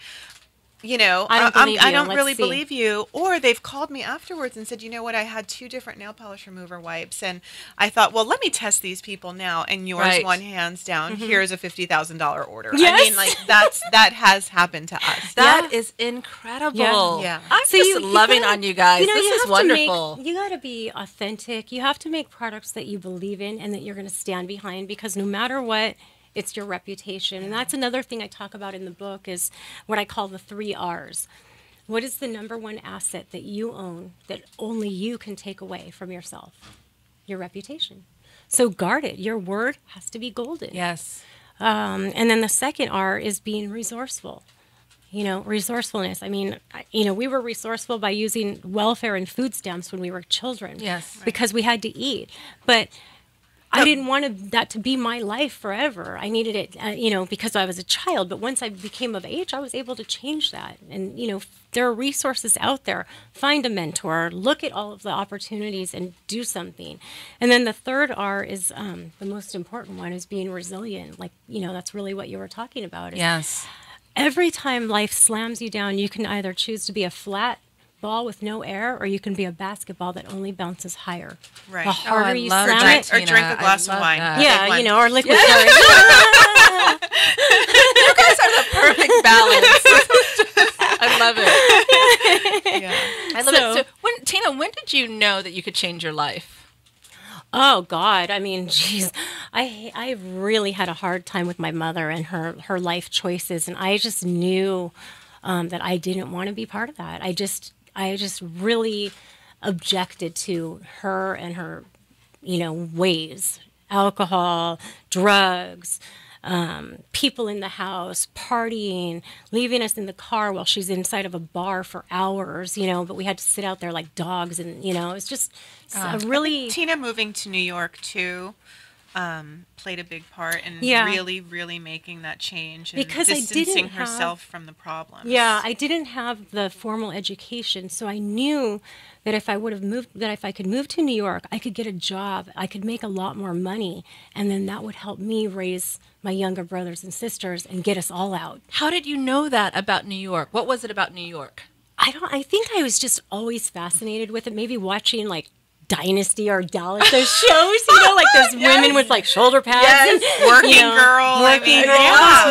I don't believe I you. don't Let's really see. believe you. Or they've called me afterwards and said, you know what, I had 2 different nail polish remover wipes. And I thought, well, let me test these people now. And yours, Right. one hands down, here's a $50,000 order. I Yes. mean, like, that has happened to us. That is incredible. Yeah. Yeah. I'm So just you loving gotta- on you guys. You This is have to wonderful. you got to be authentic. You have to make products that you believe in and that you're going to stand behind, because no matter what, it's your reputation. And that's another thing I talk about in the book is what I call the 3 R's. What is the number one asset that you own that only you can take away from yourself? Your reputation. So guard it. Your word has to be golden. Yes. And then the second R is being resourceful. Resourcefulness. I mean, we were resourceful by using welfare and food stamps when we were children. Yes. Right. Because we had to eat. But I didn't want that to be my life forever. I needed it, because I was a child. But once I became of age, I was able to change that. And, there are resources out there. Find a mentor. Look at all of the opportunities and do something. And then the third R is the most important one, is being resilient. Like, that's really what you were talking about. is Yes. Every time life slams you down, you can either choose to be a flat ball with no air, or you can be a basketball that only bounces higher. Right. The Oh, harder I you love slam that. it, Or Tina, drink I a glass of love wine. that. Take one. or liquid courage. You guys are the perfect balance. I love it. Yeah. I love So- it. So, Tina, when did you know that you could change your life? Oh God! I mean, geez, I really had a hard time with my mother and her life choices, and I just knew that I didn't want to be part of that. I just really objected to her and her, ways, alcohol, drugs, people in the house, partying, leaving us in the car while she's inside of a bar for hours, but we had to sit out there like dogs. And, it's just a really... Tina moving to New York, too, played a big part in really, really making that change and because distancing herself from the problems. Yeah, I didn't have the formal education, so I knew that if I could move to New York, I could get a job, I could make a lot more money, and then that would help me raise my younger brothers and sisters and get us all out. How did you know that about New York? What was it about New York? I think I was just always fascinated with it, maybe watching like Dynasty or Dallas, those shows, like those women with like shoulder pads. And, working girl.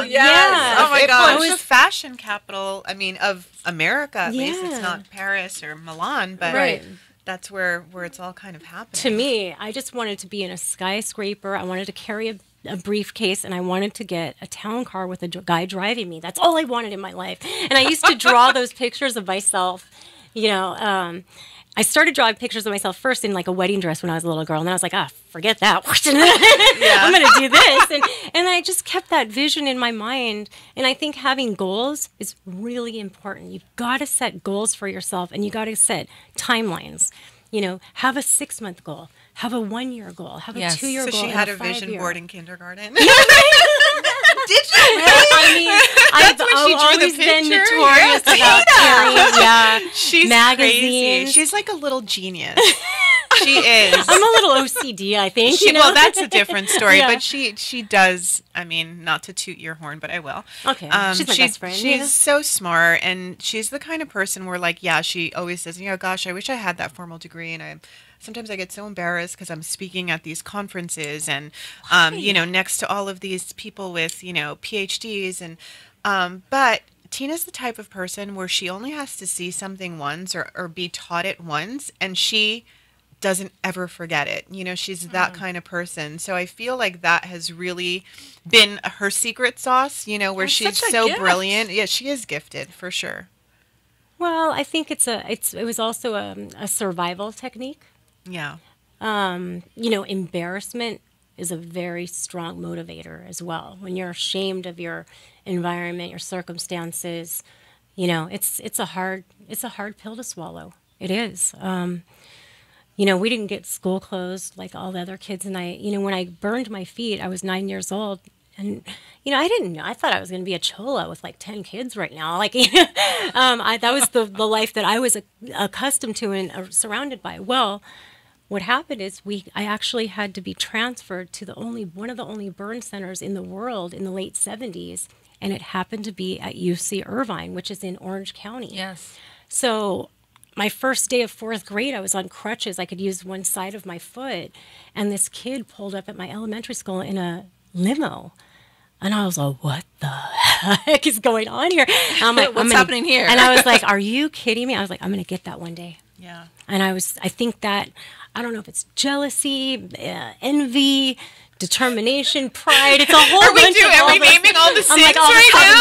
Yes. Oh my God. It was the fashion capital, of America, at least. It's not Paris or Milan, but that's where it's all kind of happening. To me, I just wanted to be in a skyscraper. I wanted to carry a briefcase, and I wanted to get a town car with a guy driving me. That's all I wanted in my life. And I used to draw those pictures of myself, I started drawing pictures of myself first in like a wedding dress when I was a little girl. And then I was like, forget that. I'm going to do this. And I just kept that vision in my mind. And I think having goals is really important. You've got to set goals for yourself, and you got to set timelines. Have a 6-month goal, have a 1-year goal, have a 2-year goal. So she had a vision board in kindergarten. Did you really? I've always been notorious about carrying She's magazines. Crazy. She's like a little genius. She is. I'm a little OCD, I think. Well, that's a different story. But she does. Not to toot your horn, but I will. Okay. She's my best friend. She's so smart, and she's the kind of person where, she always says, gosh, I wish I had that formal degree, and sometimes I get so embarrassed because I'm speaking at these conferences and, next to all of these people with, PhDs. And, but Tina's the type of person where she only has to see something once or be taught it once, and she doesn't ever forget it. She's that kind of person. So I feel like that has really been her secret sauce, where she's so brilliant. Yeah, she is gifted for sure. Well, I think it was also a survival technique. Yeah. Embarrassment is a very strong motivator as well. When you're ashamed of your environment, your circumstances, it's a hard pill to swallow. It is. We didn't get school closed like all the other kids. And when I burned my feet, I was 9 years old. And, I didn't know. I thought I was going to be a chola with like 10 kids right now. That was the life that I was accustomed to and surrounded by. Well, what happened is I actually had to be transferred to one of the only burn centers in the world in the late 70s. And it happened to be at UC Irvine, which is in Orange County. Yes. So my first day of 4th grade, I was on crutches. I could use one side of my foot. And this kid pulled up at my elementary school in a limo. And I was like, what the heck is going on here? And I'm like, what's happening here? And I was like, are you kidding me? I was like, I'm going to get that one day. Yeah. And I think that, I don't know if it's jealousy, envy, determination, pride. It's a whole bunch of Are we naming all the sins right now?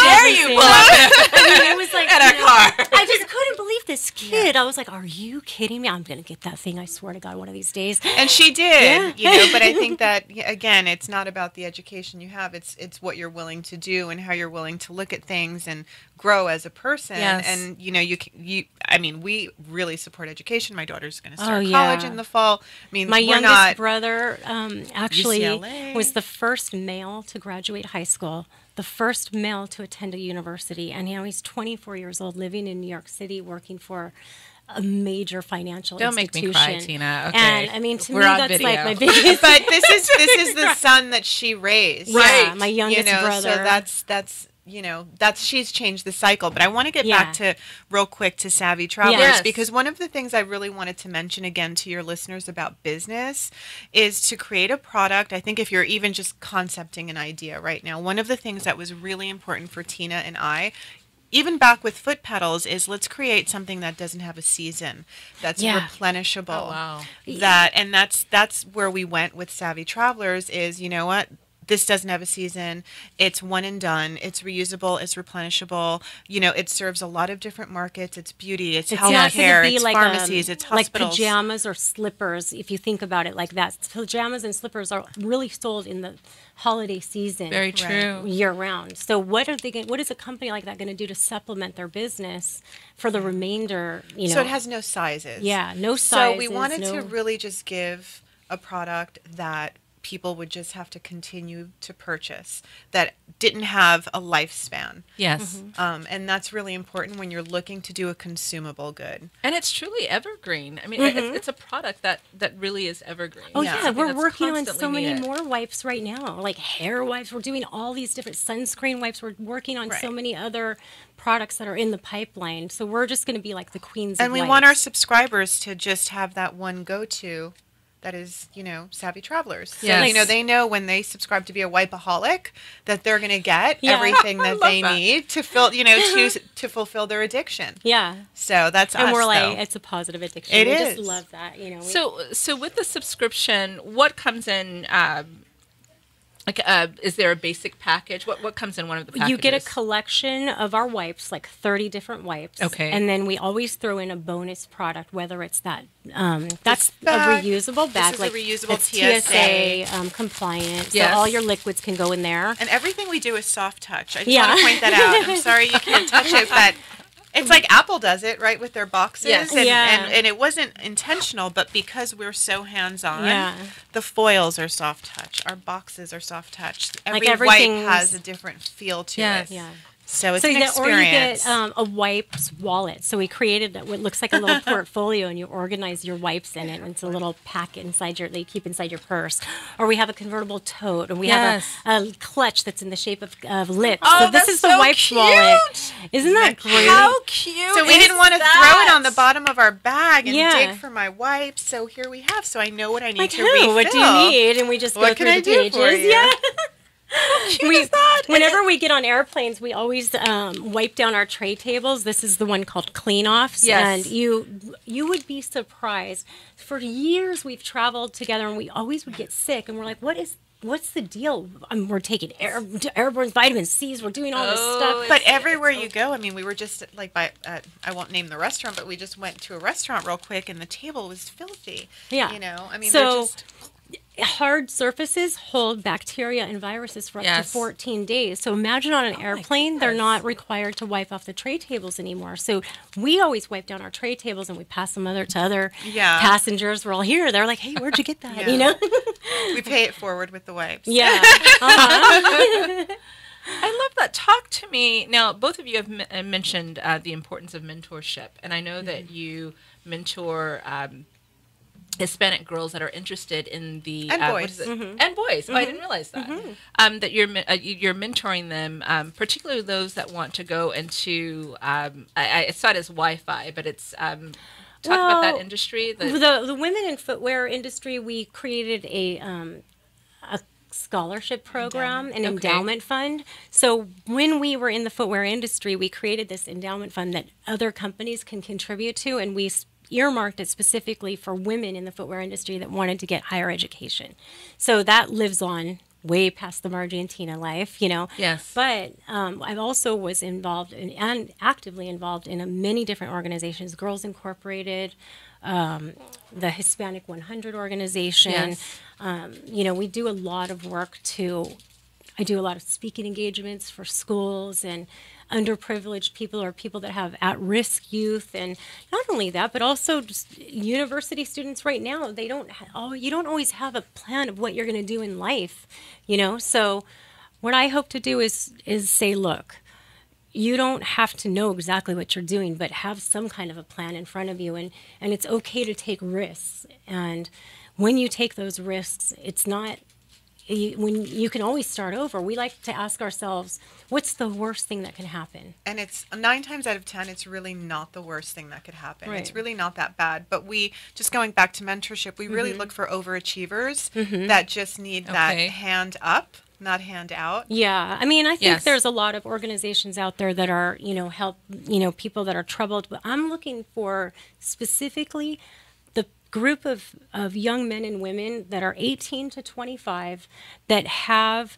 There you go. It was like, in a car. I just couldn't believe this kid. I was like, are you kidding me? I'm going to get that thing. I swear to God, one of these days. And she did, but I think that, again, it's not about the education you have. It's what you're willing to do and how you're willing to look at things and grow as a person. Yes. And, we really support education. My daughter's going to start college in the fall. My youngest brother actually UCLA. was the first male to graduate high school, the first male to attend a university, and he's 24 years old, living in New York City, working for a major financial institution. Don't make me cry, Tina. Okay. And to We're me, on that's video. like my biggest. But this is the son that she raised, right? Yeah, my youngest brother. So that's she's changed the cycle. But I want to get back to real quick to Savvy Travelers because one of the things I really wanted to mention again to your listeners about business is to create a product. I think if you're even just concepting an idea right now, one of the things that was really important for Tina and I, even back with foot pedals, is let's create something that doesn't have a season, that's replenishable. Oh, wow. That's where we went with Savvy Travelers is, this doesn't have a season. It's one and done. It's reusable. It's replenishable. It serves a lot of different markets. It's beauty. It's It's not going healthcare. to be It's like pharmacies. It's hospitals. like pajamas or slippers. If you think about it like that, pajamas and slippers are really sold in the holiday season. Very true. Year round. So what is a company like that going to do to supplement their business for the remainder? So it has no sizes. Yeah, no So sizes. we wanted to really just give a product that people would just have to continue to purchase, that didn't have a lifespan. Yes. And that's really important when you're looking to do a consumable good. And it's truly evergreen. I mean, it's a product that really is evergreen. Oh Yeah. yeah, Something we're that's working on constantly so many needed. more wipes right now, like hair wipes. We're doing all these different sunscreen wipes. We're working on so Right. many other products that are in the pipeline. So we're just going to be like the queens And of we wipes. want our subscribers to just have that one go-to that is, savvy travelers. Yes. So, they know when they subscribe to be a wipeaholic that they're going to get Yeah. everything I that love they that. need to fill, to fulfill their addiction. Yeah. So that's And us, we're like, though. it's a positive addiction. It we is. just love that, So with the subscription, what comes in? Is there a basic package? What comes in one of the packages? You get a collection of our wipes, like 30 different wipes. Okay. And then we always throw in a bonus product, whether it's that, that's a bag. reusable bag. This is a like reusable it's TSA. compliant. Yes. So all your liquids can go in there. And everything we do is soft touch. I just Yeah. want to point that out. I'm sorry you can't touch it, but it's like Apple does it, right, with their boxes. Yes. And, Yeah. and it wasn't intentional, but because we're so hands-on, Yeah. the foils are soft touch. Our boxes are soft touch. Like Every wipe everything's- has a different feel to Yes. it. Yeah. So it's So an that, or you experience. get a wipes wallet. So we created what looks like a little portfolio, and you organize your wipes in it. And it's a little packet inside that you keep inside your purse. Or we have a convertible tote, and we Yes. have a clutch that's in the shape of lips. Oh, so this that's is the so wipes cute. wallet. Isn't that great? How cute! So we is didn't want to throw that? it on the bottom of our bag and Yeah. dig for my wipes. So here we have. So I know what I need Like, to oh, refill. what do you need? And we just go What through can I the do pages. for you? Yeah. Is that? Whenever we get on airplanes, we always wipe down our tray tables. This is the one called clean offs. Yes. And you would be surprised. For years we've traveled together and we always would get sick and we're like, what's the deal? We're taking airborne vitamin C's. We're doing all this Oh, stuff. But everywhere you go, I mean, we were just like I won't name the restaurant, but we just went to a restaurant real quick and the table was filthy. Yeah. I mean, So- they're just. Hard surfaces hold bacteria and viruses for up to Yes. 14 days. So imagine on an airplane, they're goodness. not required to wipe off the tray tables anymore. So we always wipe down our tray tables and we pass them to other Yeah. passengers. We're all here. They're like, hey, where'd you get that? Yeah. You know? We pay it forward with the wipes. Yeah. I love that. Talk to me now. Both of you have mentioned the importance of mentorship, and I know that you mentor Hispanic girls that are interested in the And what boys. is it? And boys. Oh, I didn't realize that. That you're mentoring them, particularly those that want to go into. I saw it as Wi-Fi, but it's talk about that industry. The women in footwear industry, we created a scholarship program, an endowment fund. So when we were in the footwear industry, we created this endowment fund that other companies can contribute to, and we earmarked it specifically for women in the footwear industry that wanted to get higher education. So that lives on way past the Margie and Tina life, Yes. But I also was involved and actively involved in many different organizations, Girls Incorporated, the Hispanic 100 organization. Yes. We do a lot of work I do a lot of speaking engagements for schools and underprivileged people or people that have at-risk youth, and not only that, but also just university students right now. You don't always have a plan of what you're going to do in life, So what I hope to do is say, look, you don't have to know exactly what you're doing, but have some kind of a plan in front of you, and it's okay to take risks. And when you take those risks, it's not. When you can always start over. We like to ask ourselves, what's the worst thing that can happen? And it's 9 times out of 10, it's really not the worst thing that could happen. Right. It's really not that bad. But just going back to mentorship, we really look for overachievers that just need that hand up, not hand out. Yeah, I mean, I think Yes. there's a lot of organizations out there that are, help, people that are troubled. But I'm looking for specifically the group of young men and women that are 18 to 25 that have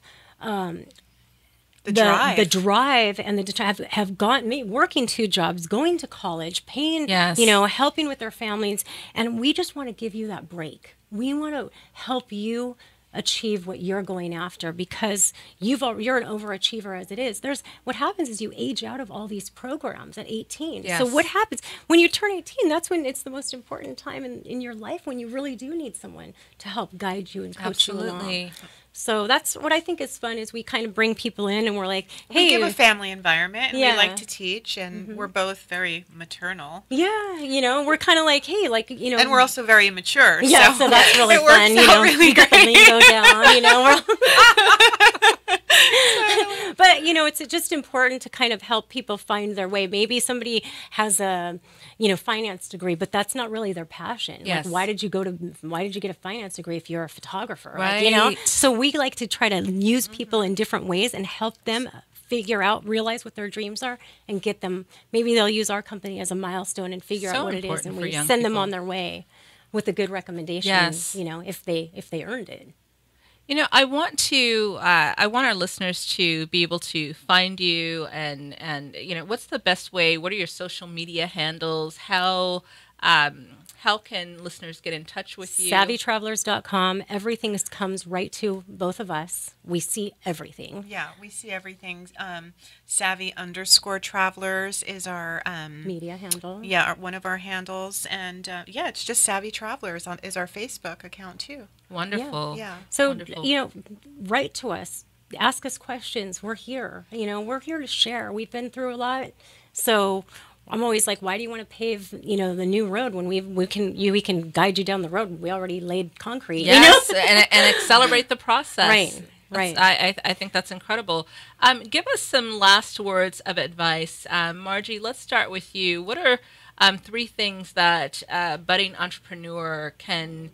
the drive and have gone working 2 jobs, going to college, paying, Yes. helping with their families, and we just want to give you that break. We want to help you achieve what you're going after because you're an overachiever as it is. What happens is you age out of all these programs at 18. Yes. So what happens when you turn 18? That's when it's the most important time in your life, when you really do need someone to help guide you and coach you along. Absolutely. So that's what I think is fun is we kind of bring people in and we're like, hey, we give a family environment and Yeah. we like to teach and we're both very maternal. yeah, we're kind of like, hey, And we're also very immature. yeah, so that's really it works fun. out really we got the great. lingo down. But it's just important to kind of help people find their way. Maybe somebody has a finance degree, but that's not really their passion. Yes. Like, why did you get a finance degree if you're a photographer? Right. Like, so we like to try to use people in different ways and help them realize what their dreams are and get them. Maybe they'll use our company as a milestone and figure So out what it is, important and for we young send them people. on their way with a good recommendation. Yes. If they earned it. I want our listeners to be able to find you and what's the best way? What are your social media handles? How can listeners get in touch with you? SavvyTravelers.com. Everything comes right to both of us. We see everything. Yeah, we see everything. Savvy_Travelers is our Media handle. Yeah, one of our handles, and it's just Savvy Travelers is our Facebook account too. Wonderful. Yeah. So, Wonderful. write to us. Ask us questions. We're here. We're here to share. We've been through a lot. So I'm always like, why do you want to pave, the new road when we can guide you down the road? We already laid concrete. Yes, and accelerate the process. Right. I think that's incredible. Give us some last words of advice. Margie, let's start with you. What are 3 things that a budding entrepreneur can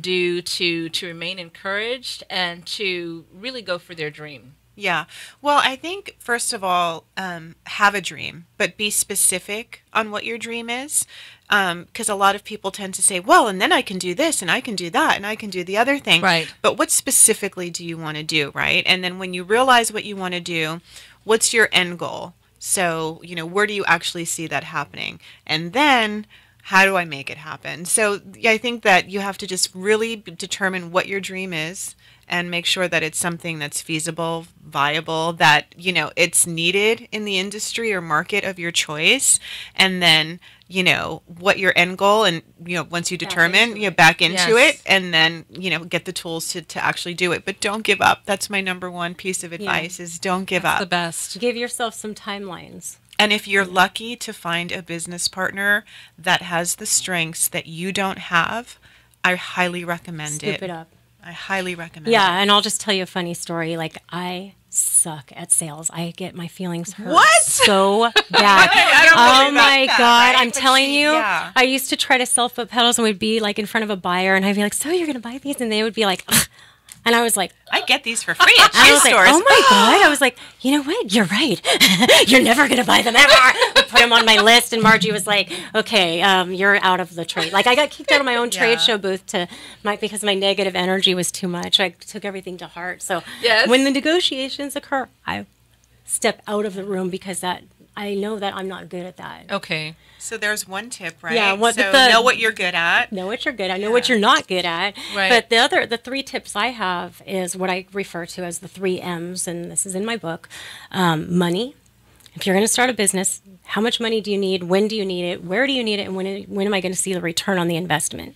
do to remain encouraged and to really go for their dream? Yeah. Well, I think, first of all, have a dream, but be specific on what your dream is. Because a lot of people tend to say, well, and then I can do this, and I can do that, and I can do the other thing. Right. But what specifically do you want to do, right? And then when you realize what you want to do, what's your end goal? So, where do you actually see that happening? And then how do I make it happen? So I think that you have to just really determine what your dream is and make sure that it's something that's feasible, viable, that, it's needed in the industry or market of your choice. And then, what your end goal, and, once you determine, back into Yes. it, and then, get the tools to actually do it. But don't give up. That's my number one piece of advice is don't give That's up. the best. Give yourself some timelines. And if you're lucky to find a business partner that has the strengths that you don't have, I highly recommend Scoop it up. I highly recommend Yeah, it. and I'll just tell you a funny story. Like, I suck at sales. I get my feelings hurt What? so bad. I don't Oh believe my that, God. right? I'm But telling you, yeah. I used to try to sell foot pedals and we'd be like in front of a buyer and I'd be like, so you're going to buy these? And they would be like, ugh. And I was like, I get these for free at I shoe was like, stores. oh my God. I was like, you know what? You're right. You're never going to buy them ever. I put them on my list. And Margie was like, okay, you're out of the trade. Like, I got kicked out of my own trade show booth because my negative energy was too much. I took everything to heart. So Yes. when the negotiations occur, I step out of the room because I know that I'm not good at that. Okay. So there's one tip, right? Yeah, so know what you're good at. Know what you're good at. Know what you're not good at. Right. But the 3 tips I have is what I refer to as the 3 M's, and this is in my book. Money. If you're going to start a business, how much money do you need? When do you need it? Where do you need it? And when am I going to see the return on the investment?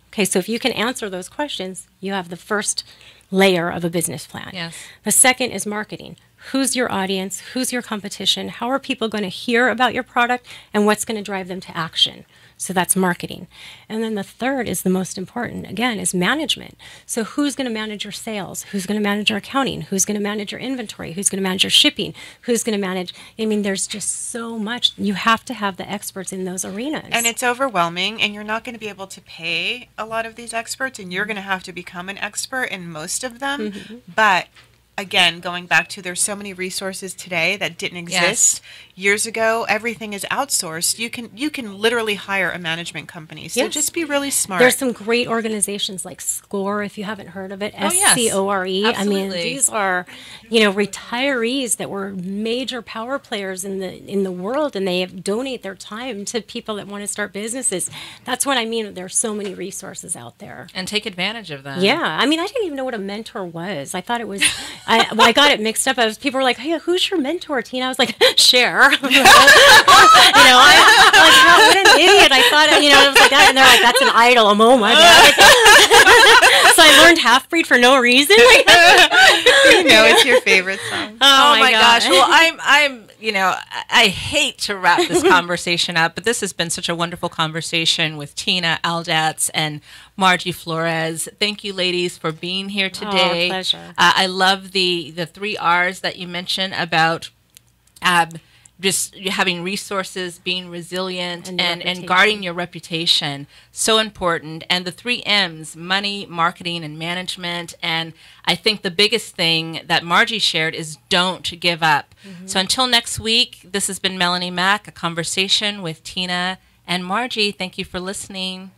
Okay, so if you can answer those questions, you have the first layer of a business plan. Yes. The second is marketing. Who's your audience? Who's your competition? How are people going to hear about your product? And what's going to drive them to action? So that's marketing. And then the third is the most important, again, is management. So who's going to manage your sales? Who's going to manage your accounting? Who's going to manage your inventory? Who's going to manage your shipping? Who's going to manage? I mean, there's just so much. You have to have the experts in those arenas. And it's overwhelming, and you're not going to be able to pay a lot of these experts, and you're going to have to become an expert in most of them. But again, going back to, there's so many resources today that didn't exist years ago. Everything is outsourced. You can literally hire a management company. So just be really smart. There's some great organizations like SCORE, if you haven't heard of it. SCORE. I mean, these are, retirees that were major power players in the world, and they donate their time to people that want to start businesses. That's what I mean. There's so many resources out there. And take advantage of them. Yeah. I mean, I didn't even know what a mentor was. I thought it was, I got it mixed up. People were like, hey, who's your mentor, Tina? I was like, Cher. What an idiot. I thought, it was like that. And they're like, that's an idol. Oh my God. So I learned Half-Breed for no reason. It's your favorite song. Oh my gosh. Well, I hate to wrap this conversation up, but this has been such a wonderful conversation with Tina Aldatz and Margie Flores. Thank you, ladies, for being here today. Pleasure. I love the 3 R's that you mentioned about just having resources, being resilient, and guarding your reputation. So important. And the 3 M's, money, marketing, and management. And I think the biggest thing that Margie shared is don't give up. So until next week, this has been Melanie Mack, a conversation with Tina and Margie. Thank you for listening.